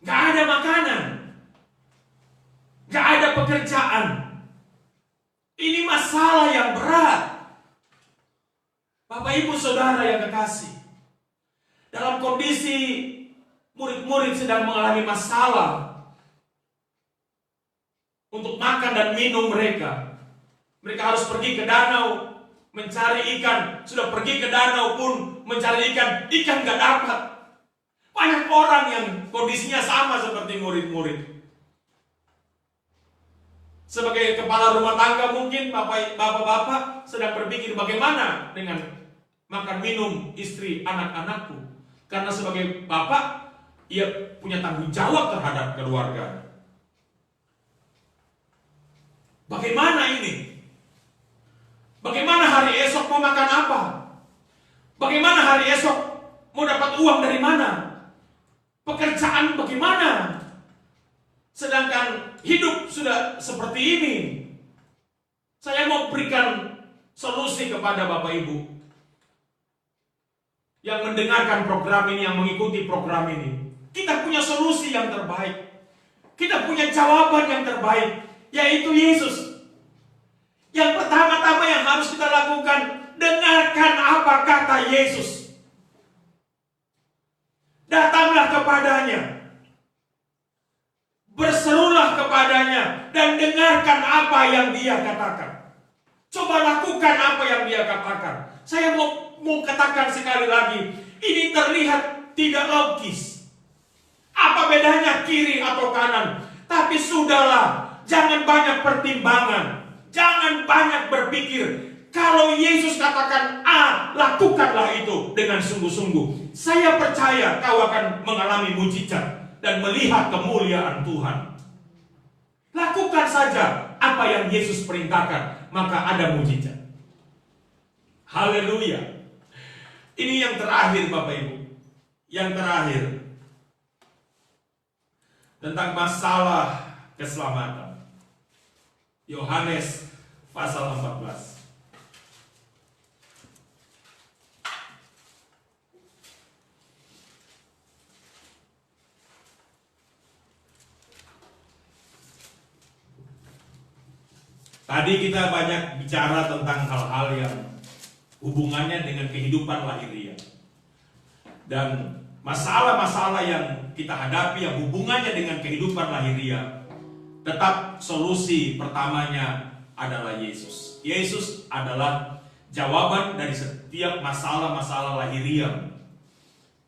Gak ada makanan, gak ada pekerjaan. Ini masalah yang berat. Bapak Ibu Saudara yang kekasih, dalam kondisi murid-murid sedang mengalami masalah untuk makan dan minum mereka. Mereka harus pergi ke danau mencari ikan. Sudah pergi ke danau pun mencari ikan, ikan gak dapat. Banyak orang yang kondisinya sama seperti murid-murid. Sebagai kepala rumah tangga mungkin bapak-bapak sedang berpikir bagaimana dengan makan minum istri anak-anakku. Karena sebagai bapak, ia punya tanggung jawab terhadap keluarga. Bagaimana ini? Bagaimana hari esok mau makan apa? Bagaimana hari esok mau dapat uang dari mana? Pekerjaan bagaimana? Sedangkan hidup sudah seperti ini. Saya mau berikan solusi kepada Bapak Ibu yang mendengarkan program ini, yang mengikuti program ini. Kita punya solusi yang terbaik. Kita punya jawaban yang terbaik, yaitu Yesus. Yang pertama-tama yang harus kita lakukan, dengarkan apa kata Yesus. Datanglah kepadanya, berserulah kepadanya, dan dengarkan apa yang dia katakan. Coba lakukan apa yang dia katakan. Saya mau katakan sekali lagi, ini terlihat tidak logis. Apa bedanya kiri atau kanan? Tapi sudahlah, jangan banyak pertimbangan, jangan banyak berpikir. Kalau Yesus katakan A, lakukanlah itu dengan sungguh-sungguh. Saya percaya kau akan mengalami mujizat dan melihat kemuliaan Tuhan. Lakukan saja apa yang Yesus perintahkan, maka ada mujizat. Haleluya. Ini yang terakhir Bapak Ibu. Yang terakhir, tentang masalah keselamatan. Yohanes pasal 14. Tadi kita banyak bicara tentang hal-hal yang hubungannya dengan kehidupan lahiriah. Dan masalah-masalah yang kita hadapi yang hubungannya dengan kehidupan lahiriah, tetap solusi pertamanya adalah Yesus. Yesus adalah jawaban dari setiap masalah-masalah lahiriah.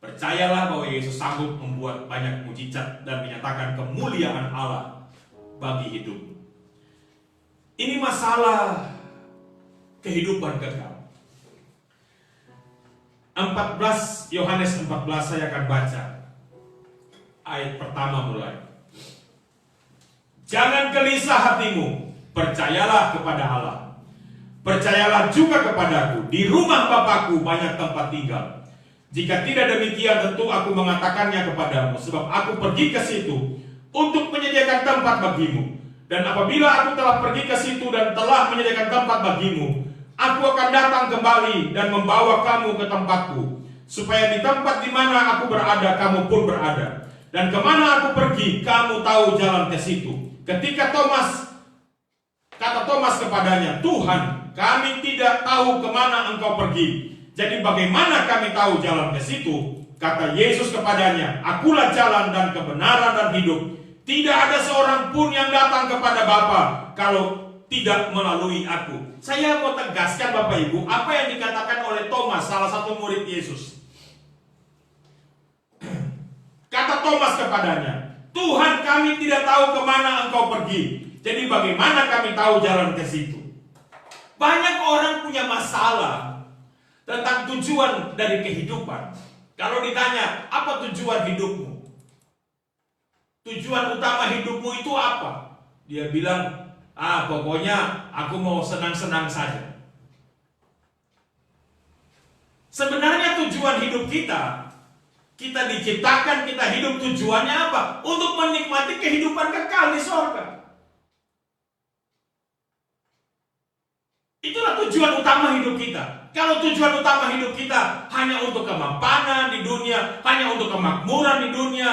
Percayalah bahwa Yesus sanggup membuat banyak mujizat dan menyatakan kemuliaan Allah bagi hidup. Ini masalah kehidupan kekal. 14 Yohanes 14 saya akan baca ayat pertama mulai. Jangan gelisah hatimu, percayalah kepada Allah. Percayalah juga kepadaku. Di rumah Bapakku banyak tempat tinggal. Jika tidak demikian, tentu aku mengatakannya kepadamu, sebab aku pergi ke situ untuk menyediakan tempat bagimu. Dan apabila aku telah pergi ke situ dan telah menyediakan tempat bagimu, aku akan datang kembali dan membawa kamu ke tempatku, supaya di tempat di mana aku berada, kamu pun berada. Dan kemana aku pergi, kamu tahu jalan ke situ. Ketika kata Thomas kepadanya, Tuhan, kami tidak tahu kemana engkau pergi. Jadi bagaimana kami tahu jalan ke situ? Kata Yesus kepadanya, akulah jalan dan kebenaran dan hidup. Tidak ada seorang pun yang datang kepada Bapa kalau tidak melalui aku. Saya mau tegaskan Bapak Ibu, apa yang dikatakan oleh Thomas, salah satu murid Yesus. Kata Thomas kepadanya, Tuhan, kami tidak tahu kemana engkau pergi. Jadi bagaimana kami tahu jalan ke situ? Banyak orang punya masalah tentang tujuan dari kehidupan. Kalau ditanya, apa tujuan hidupmu? Tujuan utama hidupmu itu apa? Dia bilang, pokoknya aku mau senang-senang saja. Sebenarnya tujuan hidup kita diciptakan, kita hidup tujuannya apa? Untuk menikmati kehidupan kekal di sorga. Itulah tujuan utama hidup kita. Kalau tujuan utama hidup kita hanya untuk kemapanan di dunia, hanya untuk kemakmuran di dunia,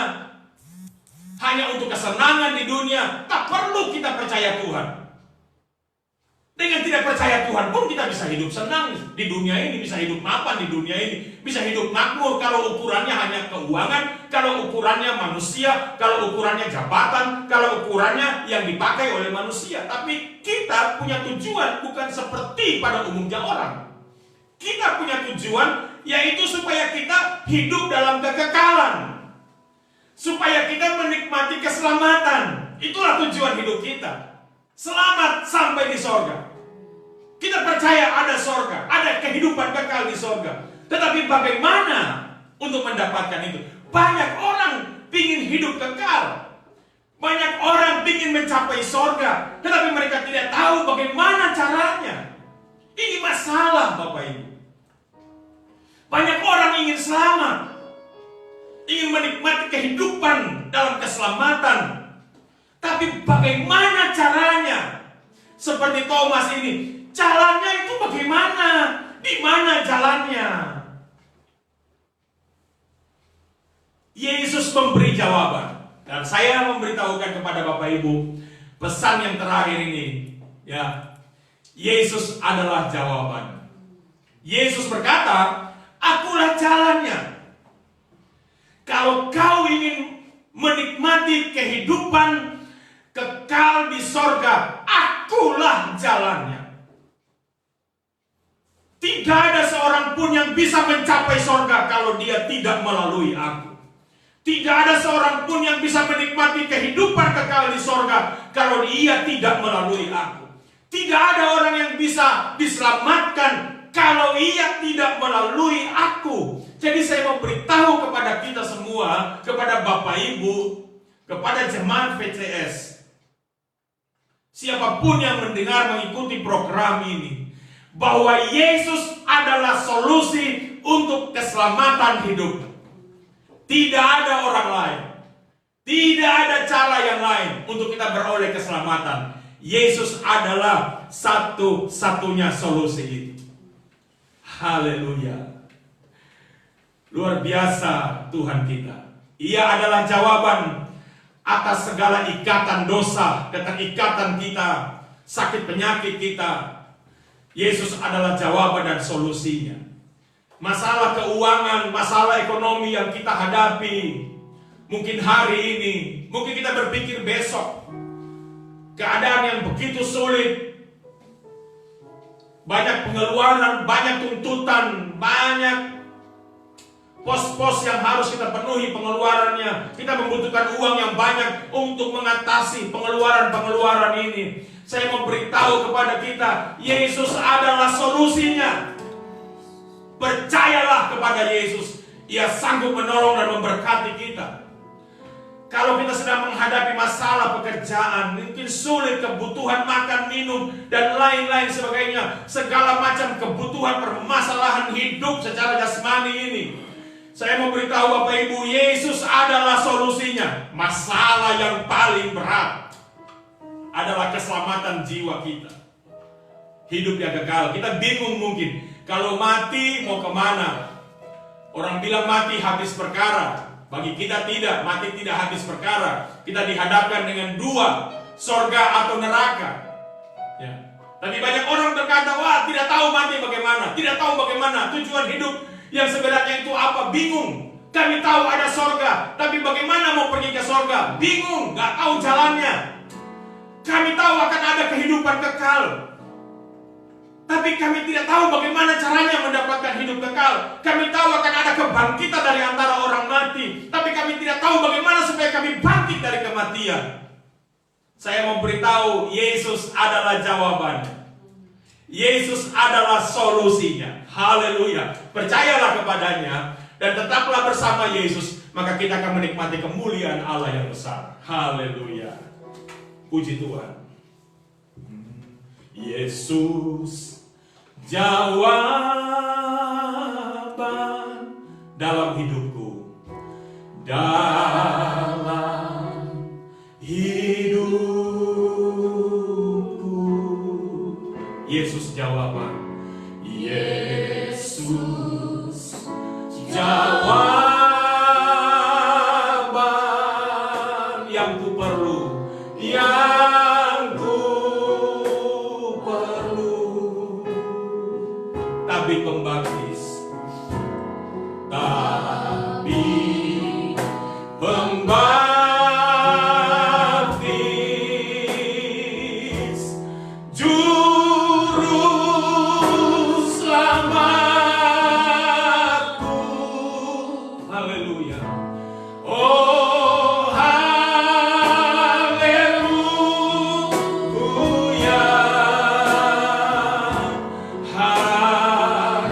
hanya untuk kesenangan di dunia, tak perlu kita percaya Tuhan. Dengan tidak percaya Tuhan pun kita bisa hidup senang di dunia ini, bisa hidup mapan di dunia ini, bisa hidup makmur kalau ukurannya hanya keuangan, kalau ukurannya manusia, kalau ukurannya jabatan, kalau ukurannya yang dipakai oleh manusia. Tapi kita punya tujuan bukan seperti pada umumnya orang. Kita punya tujuan yaitu supaya kita hidup dalam kekekalan, supaya kita menikmati keselamatan. Itulah tujuan hidup kita. Selamat sampai di sorga. Kita percaya ada sorga, ada kehidupan kekal di sorga. Tetapi bagaimana untuk mendapatkan itu? Banyak orang ingin hidup kekal. Banyak orang ingin mencapai sorga, tetapi mereka tidak tahu bagaimana caranya. Ini masalah Bapak Ibu. Banyak orang ingin selamat, ingin menikmati kehidupan dalam keselamatan, tapi bagaimana caranya? Seperti Thomas ini, jalannya itu bagaimana? Di mana jalannya? Yesus memberi jawaban, dan saya memberitahukan kepada Bapak Ibu pesan yang terakhir ini, ya. Yesus adalah jawaban. Yesus berkata, akulah jalannya. Kalau menikmati kehidupan kekal di sorga. Akulah jalannya. Tidak ada seorang pun yang bisa mencapai sorga kalau dia tidak melalui aku. Tidak ada seorang pun yang bisa menikmati kehidupan kekal di sorga kalau ia tidak melalui aku. Tidak ada orang yang bisa diselamatkan kalau ia tidak melalui aku. Jadi saya mau beritahu kepada kita semua, kepada Bapak Ibu, kepada jemaat VCS, siapapun yang mendengar mengikuti program ini, bahwa Yesus adalah solusi untuk keselamatan hidup. Tidak ada orang lain. Tidak ada cara yang lain untuk kita beroleh keselamatan. Yesus adalah satu-satunya solusi itu. Haleluya. Luar biasa Tuhan kita. Ia adalah jawaban atas segala ikatan dosa, keterikatan kita, sakit penyakit kita. Yesus adalah jawaban dan solusinya. Masalah keuangan, masalah ekonomi yang kita hadapi, mungkin hari ini, mungkin kita berpikir besok, keadaan yang begitu sulit, banyak pengeluaran, banyak tuntutan, banyak pos-pos yang harus kita penuhi pengeluarannya. Kita membutuhkan uang yang banyak untuk mengatasi pengeluaran-pengeluaran ini. Saya memberitahu kepada kita, Yesus adalah solusinya. Percayalah kepada Yesus. Ia sanggup menolong dan memberkati kita. Kalau kita sedang menghadapi masalah pekerjaan, mungkin sulit, kebutuhan makan, minum, dan lain-lain sebagainya, segala macam kebutuhan permasalahan hidup secara jasmani ini, saya memberitahu Bapak Ibu, Yesus adalah solusinya. Masalah yang paling berat adalah keselamatan jiwa kita. Hidup yang kekal. Kita bingung mungkin, kalau mati mau kemana? Orang bilang mati habis perkara. Bagi kita tidak, mati tidak habis perkara. Kita dihadapkan dengan dua, sorga atau neraka. Ya. Tapi banyak orang berkata, wah tidak tahu mati bagaimana, tidak tahu bagaimana tujuan hidup yang sebenarnya itu apa, bingung. Kami tahu ada sorga, tapi bagaimana mau pergi ke sorga? Bingung, gak tahu jalannya. Kami tahu akan ada kehidupan kekal, tapi kami tidak tahu bagaimana caranya mendapatkan hidup kekal. Kami tahu akan ada kebangkitan dari antara orang mati, tapi kami tidak tahu bagaimana supaya kami bangkit dari kematian. Saya mau beritahu, Yesus adalah jawabannya. Yesus adalah solusinya. Haleluya. Percayalah kepadanya dan tetaplah bersama Yesus, maka kita akan menikmati kemuliaan Allah yang besar. Haleluya. Puji Tuhan. Yesus jawaban dalam hidupku, dalam hidupku. Yesus jawaban. Yesus jawaban yang ku perlu, yang ku perlu. Tabib pembaptis, tabib pembaptis, juru selamatku. Haleluya. Oh haleluya, harapanku.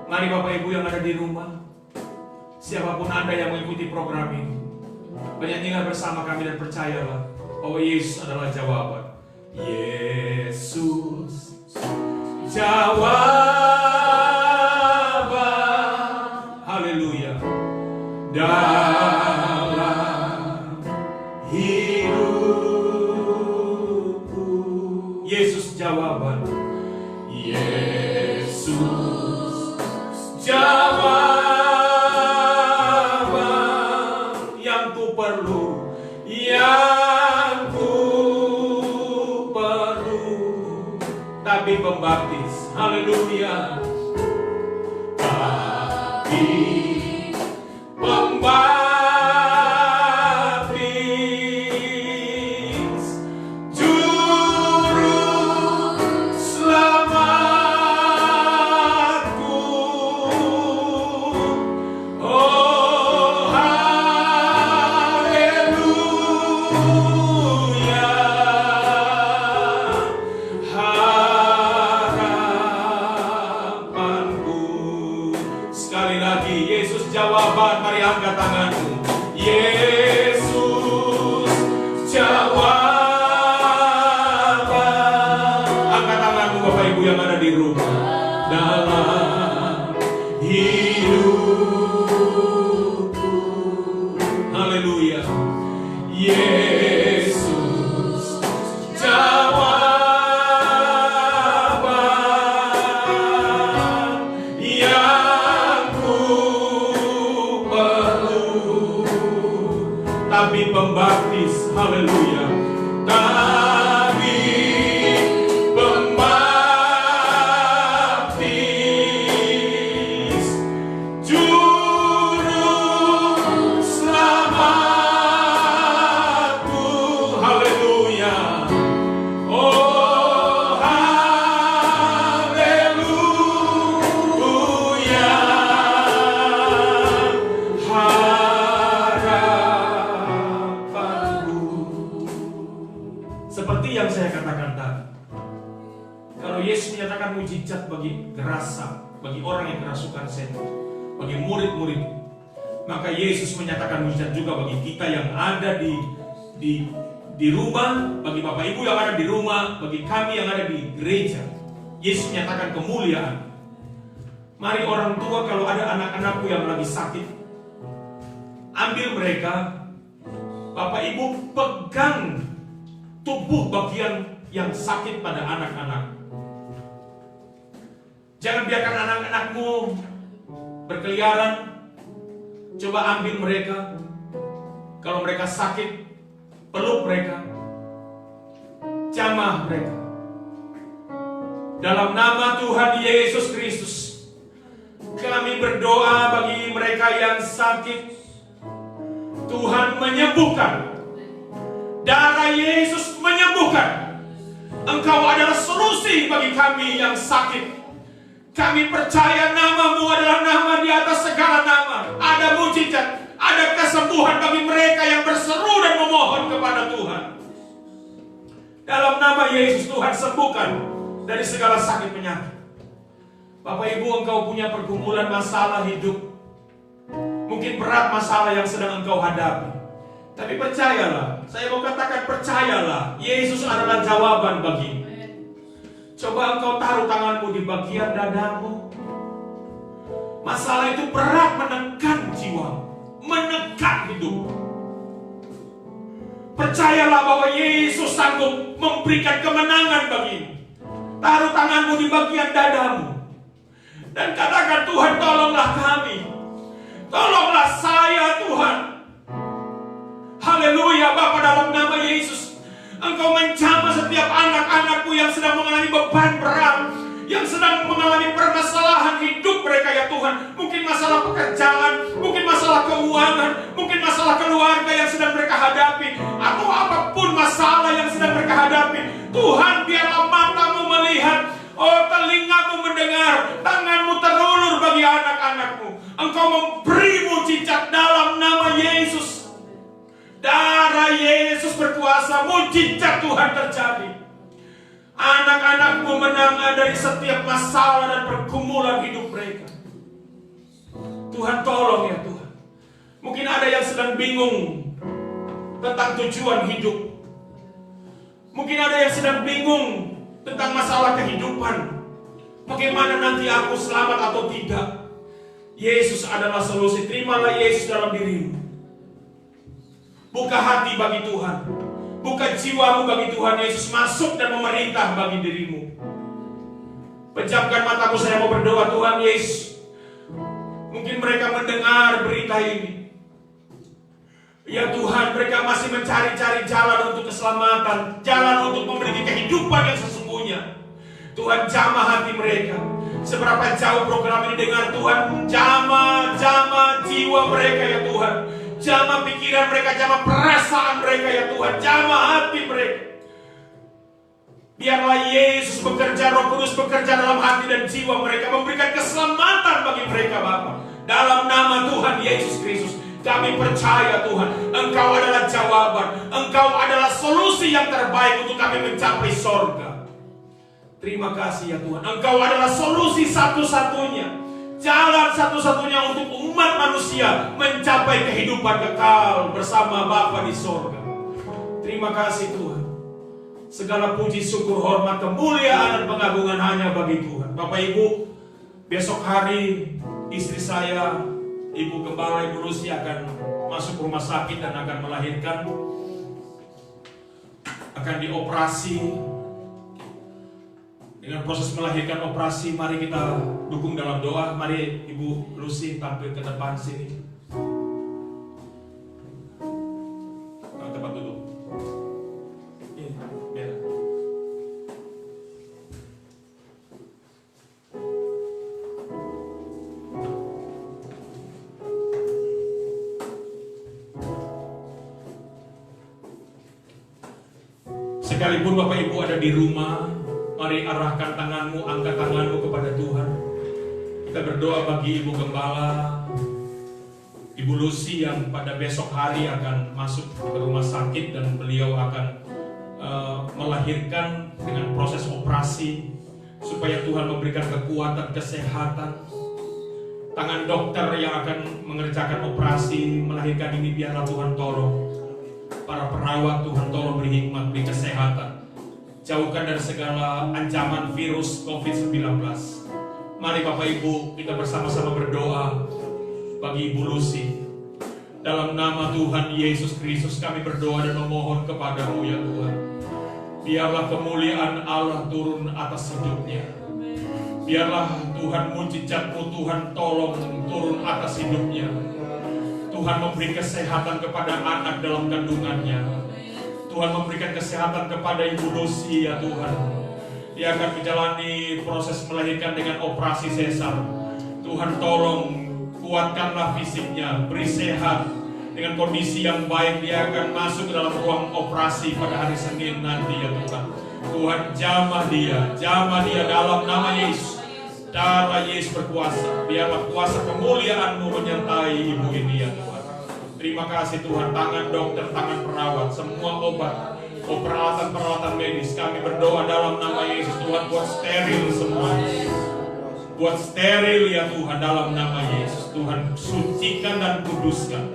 Mari Bapak Ibu yang ada di rumah, siapapun Anda yang mengikuti program ini, bernyanyilah bersama kami dan percayalah bahwa Yesus adalah jawaban. Yesus jawaban, haleluya, dalam hidupku. Yesus jawaban. Yesus jawaban yang ku perlu, yang ku perlu. Tabib pembaptis, haleluya. Tabib pembaptis, Sekali lagi, Yesus jawaban. Mari angkat tanganmu. Yesus jawaban. Angkat tanganmu Bapak Ibu yang ada di rumah. Dalam hidupku. Haleluya. Yesus jawaban yang ku perlu. Tabib pembaptis, haleluya. Tabib pembaptis, juru selamatku, haleluya. Oh haleluya, harapanku. Seperti yang saya katakan tadi, kalau Yesus menyatakan mujizat bagi gerasa, bagi orang yang kerasukan setan, bagi murid-murid, maka Yesus menyatakan mujizat juga bagi kita yang ada di rumah, bagi Bapak Ibu yang ada di rumah, bagi kami yang ada di gereja. Yesus menyatakan kemuliaan. Mari orang tua, kalau ada anak-anakku yang lagi sakit, ambil mereka, Bapak Ibu pegang tubuh bagian yang sakit pada anak-anak. Jangan biarkan anak-anakmu berkeliaran. Coba ambil mereka. Kalau mereka sakit, peluk mereka, jamah mereka. Dalam nama Tuhan Yesus Kristus, kami berdoa bagi mereka yang sakit. Tuhan menyembuhkan. Darah Yesus menyembuhkan. Engkau adalah solusi bagi kami yang sakit. Kami percaya namamu adalah nama di atas segala nama. Ada mujizat, ada kesembuhan bagi mereka yang berseru dan memohon kepada Tuhan. Dalam nama Yesus, Tuhan sembuhkan dari segala sakit penyakit. Bapak Ibu, engkau punya pergumulan masalah hidup. Mungkin berat masalah yang sedang engkau hadapi. Tapi percayalah, saya mau katakan percayalah, Yesus adalah jawaban bagimu. Coba engkau taruh tanganmu di bagian dadamu. Masalah itu berat menekan jiwa, menekan hidup. Percayalah bahwa Yesus sanggup memberikan kemenangan bagimu. Taruh tanganmu di bagian dadamu dan katakan, Tuhan tolonglah kami. Tolonglah saya Tuhan. Haleluya Bapa, dalam nama Yesus, Engkau menjamah setiap anak-anakku yang sedang mengalami beban berat, yang sedang mengalami permasalahan hidup mereka ya Tuhan. Mungkin masalah pekerjaan, mungkin masalah keuangan, mungkin masalah keluarga yang sedang mereka hadapi, atau apapun masalah yang sedang mereka hadapi. Tuhan, biarlah matamu melihat, oh telingamu mendengar, tanganmu terulur bagi anak-anakmu. Engkau memberi mujizat dalam nama Yesus. Darah Yesus berkuasa, mujizat Tuhan terjadi. Anak-anakmu menang dari setiap masalah dan pergumulan hidup mereka. Tuhan tolong ya Tuhan. Mungkin ada yang sedang bingung tentang tujuan hidup. Mungkin ada yang sedang bingung tentang masalah kehidupan. Bagaimana nanti aku selamat atau tidak? Yesus adalah solusi. Terimalah Yesus dalam dirimu. Buka hati bagi Tuhan. Buka jiwamu bagi Tuhan Yesus. Masuk dan memerintah bagi dirimu. Pejamkan matamu, saya mau berdoa. Tuhan Yesus, mungkin mereka mendengar berita ini. Ya Tuhan, mereka masih mencari-cari jalan untuk keselamatan, jalan untuk memiliki kehidupan yang sesungguhnya. Tuhan, jamah hati mereka. Seberapa jauh program ini dengar Tuhan, jamah jiwa mereka ya Tuhan. Jamah pikiran mereka, jamah perasaan mereka ya Tuhan, jamah hati mereka. Biarlah Yesus bekerja, Roh Kudus bekerja dalam hati dan jiwa mereka, memberikan keselamatan bagi mereka Bapa. Dalam nama Tuhan Yesus Kristus, kami percaya Tuhan, Engkau adalah jawaban, Engkau adalah solusi yang terbaik untuk kami mencapai sorga. Terima kasih ya Tuhan, Engkau adalah solusi satu-satunya. jalan satu-satunya untuk umat manusia mencapai kehidupan kekal bersama Bapa di sorga. Terima kasih Tuhan. Segala puji, syukur, hormat, kemuliaan, dan pengagungan hanya bagi Tuhan. Bapak Ibu, besok hari istri saya, Ibu Gembala, Ibu Lucy akan masuk rumah sakit dan akan melahirkan. Akan dioperasi. Dengan proses melahirkan operasi, mari kita dukung dalam doa. Mari Ibu Lucy tampil ke depan sini. Tempat duduk. Biar. Sekalipun Bapak Ibu ada di rumah, mari arahkan tanganmu, angkat tanganmu kepada Tuhan. Kita berdoa bagi Ibu Gembala, Ibu Lucy yang pada besok hari akan masuk ke rumah sakit dan beliau akan melahirkan dengan proses operasi, supaya Tuhan memberikan kekuatan, kesehatan. Tangan dokter yang akan mengerjakan operasi melahirkan ini, biarlah Tuhan tolong. Para perawat, Tuhan tolong beri hikmat, beri kesehatan. Jauhkan dari segala ancaman virus COVID-19. Mari Bapak Ibu, kita bersama-sama berdoa bagi Ibu Lucy. Dalam nama Tuhan Yesus Kristus kami berdoa dan memohon kepadamu ya Tuhan. Biarlah kemuliaan Allah turun atas hidupnya. Biarlah Tuhan mujizat-Mu, Tuhan tolong turun atas hidupnya. Tuhan memberi kesehatan kepada anak dalam kandungannya. Tuhan memberikan kesehatan kepada Ibu Lucy ya Tuhan. Dia akan menjalani proses melahirkan dengan operasi sesar. Tuhan tolong kuatkanlah fisiknya, beri sehat. Dengan kondisi yang baik dia akan masuk ke dalam ruang operasi pada hari Senin nanti ya Tuhan. Tuhan jamah dia dalam nama Yesus. Darah Yesus berkuasa. Biarlah kuasa kemuliaan-Mu menyertai ibu ini ya Tuhan. Terima kasih Tuhan. Tangan dokter, tangan perawat, semua obat, peralatan-peralatan medis, kami berdoa dalam nama Yesus. Tuhan buat steril semua. Buat steril ya Tuhan dalam nama Yesus. Tuhan sucikan dan kuduskan.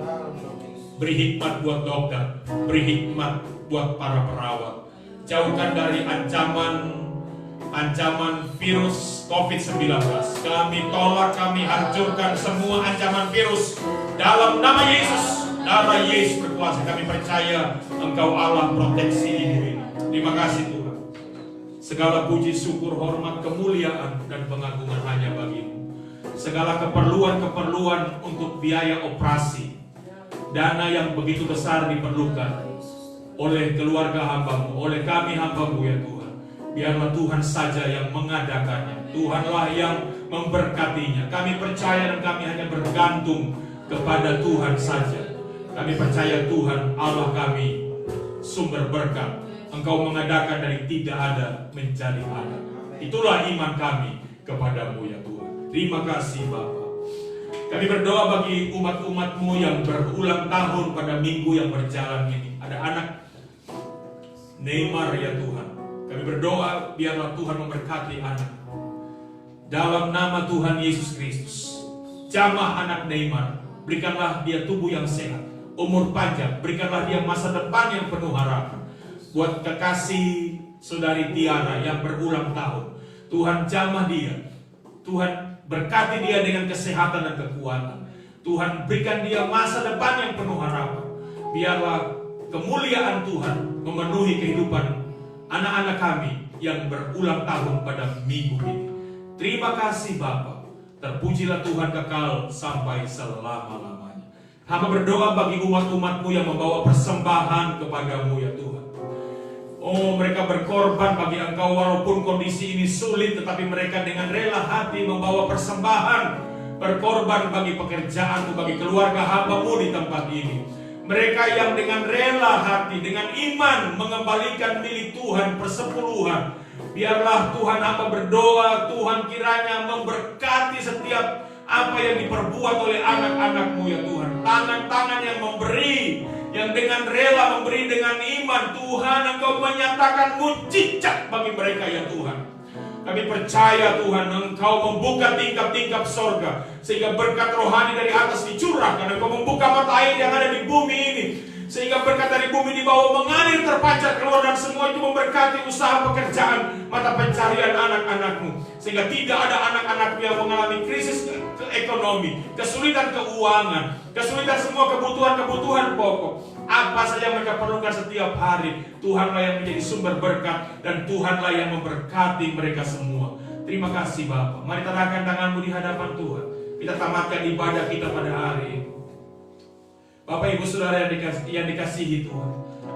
Beri hikmat buat dokter, beri hikmat buat para perawat. Jauhkan dari ancaman virus COVID-19. Kami tolak, kami hancurkan semua ancaman virus dalam nama Yesus. Darah Yesus berkuasa. Kami percaya Engkau Allah proteksi ibu ini. Terima kasih Tuhan. Segala puji, syukur, hormat, kemuliaan, dan pengagungan hanya bagi-Mu. Segala keperluan-keperluan untuk biaya operasi, dana yang begitu besar diperlukan oleh keluarga hamba-Mu, oleh kami hamba-Mu ya Tuhan. Biarlah Tuhan saja yang mengadakannya. Tuhanlah yang memberkatinya. Kami percaya dan kami hanya bergantung kepada Tuhan saja. Kami percaya Tuhan Allah kami sumber berkat. Engkau mengadakan dari tidak ada menjadi ada. Itulah iman kami kepadamu ya Tuhan. Terima kasih Bapa. Kami berdoa bagi umat-umat-Mu yang berulang tahun pada minggu yang berjalan ini. Ada anak Neymar ya Tuhan. Kami berdoa biarlah Tuhan memberkati anak. Dalam nama Tuhan Yesus Kristus. Jamah anak Neymar. Berikanlah dia tubuh yang sehat, umur panjang. Berikanlah dia masa depan yang penuh harapan. Buat kekasih saudari Tiara yang berulang tahun, Tuhan jamah dia. Tuhan berkati dia dengan kesehatan dan kekuatan. Tuhan berikan dia masa depan yang penuh harapan. Biarlah kemuliaan Tuhan memenuhi kehidupan anak-anak kami yang berulang tahun pada minggu ini. Terima kasih Bapa. Terpujilah Tuhan kekal sampai selama-lamanya. Hamba berdoa bagi umat-umat-Mu yang membawa persembahan kepadamu ya Tuhan. Oh, mereka berkorban bagi Engkau walaupun kondisi ini sulit, tetapi mereka dengan rela hati membawa persembahan, berkorban bagi pekerjaan-Mu, bagi keluarga hamba-Mu di tempat ini. Mereka yang dengan rela hati, dengan iman mengembalikan milik Tuhan persepuluhan. Biarlah Tuhan hamba berdoa, Tuhan kiranya memberkati setiap apa yang diperbuat oleh anak-anak-Mu ya Tuhan. Tangan-tangan yang memberi, yang dengan rela memberi dengan iman, Tuhan Engkau menyatakan mujizat bagi mereka ya Tuhan. Kami percaya Tuhan, Engkau membuka tingkap-tingkap sorga, sehingga berkat rohani dari atas dicurahkan. Engkau membuka mata air yang ada di bumi ini, sehingga berkat dari bumi di bawah mengalir terpancar keluar, dan semua itu memberkati usaha pekerjaan, mata pencarian anak-anakmu, sehingga tidak ada anak-anakmu yang mengalami krisis ekonomi, kesulitan keuangan, kesulitan semua kebutuhan-kebutuhan pokok. Apa saja yang mereka perlukan setiap hari, Tuhanlah yang menjadi sumber berkat, dan Tuhanlah yang memberkati mereka semua. Terima kasih Bapa. Mari tanamkan tanganmu di hadapan Tuhan. Kita tamatkan ibadah kita pada hari ini. Bapak Ibu Saudara yang dikasihi Tuhan,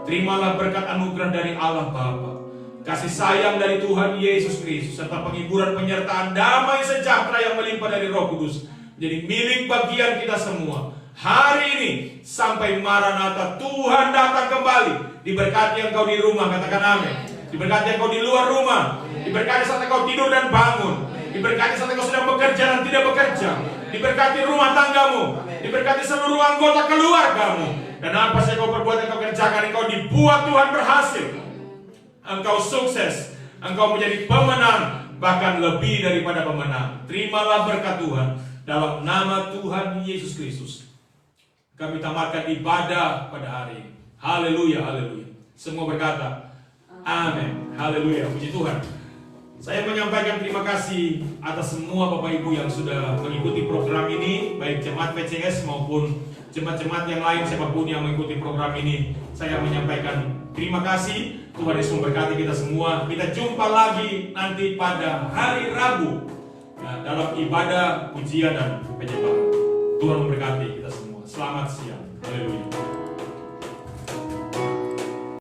terimalah berkat anugerah dari Allah Bapa, kasih sayang dari Tuhan Yesus Kristus, serta penghiburan penyertaan damai sejahtera yang melimpah dari Roh Kudus menjadi milik bagian kita semua hari ini sampai Maranatha Tuhan datang kembali. Diberkati engkau di rumah, katakan amin. Diberkati engkau di luar rumah, diberkati saat engkau tidur dan bangun, diberkati saat engkau sedang bekerja dan tidak bekerja, diberkati rumah tanggamu, diberkati seluruh anggota keluargamu, dan apa saja kau perbuat, engkau kerjakan, engkau dibuat Tuhan berhasil, engkau sukses, engkau menjadi pemenang, bahkan lebih daripada pemenang. Terimalah berkat Tuhan dalam nama Tuhan Yesus Kristus. Kami tamatkan ibadah pada hari ini. Haleluya, haleluya. Semua berkata amin. Haleluya, puji Tuhan. Saya menyampaikan terima kasih atas semua Bapak Ibu yang sudah mengikuti program ini, baik jemaat PCS maupun jemaat-jemaat yang lain, siapapun yang mengikuti program ini. Saya menyampaikan terima kasih. Tuhan Yesus memberkati kita semua. Kita jumpa lagi nanti pada hari Rabu, ya, dalam ibadah pujian dan penyembahan. Tuhan memberkati kita semua. Selamat siang. Haleluya.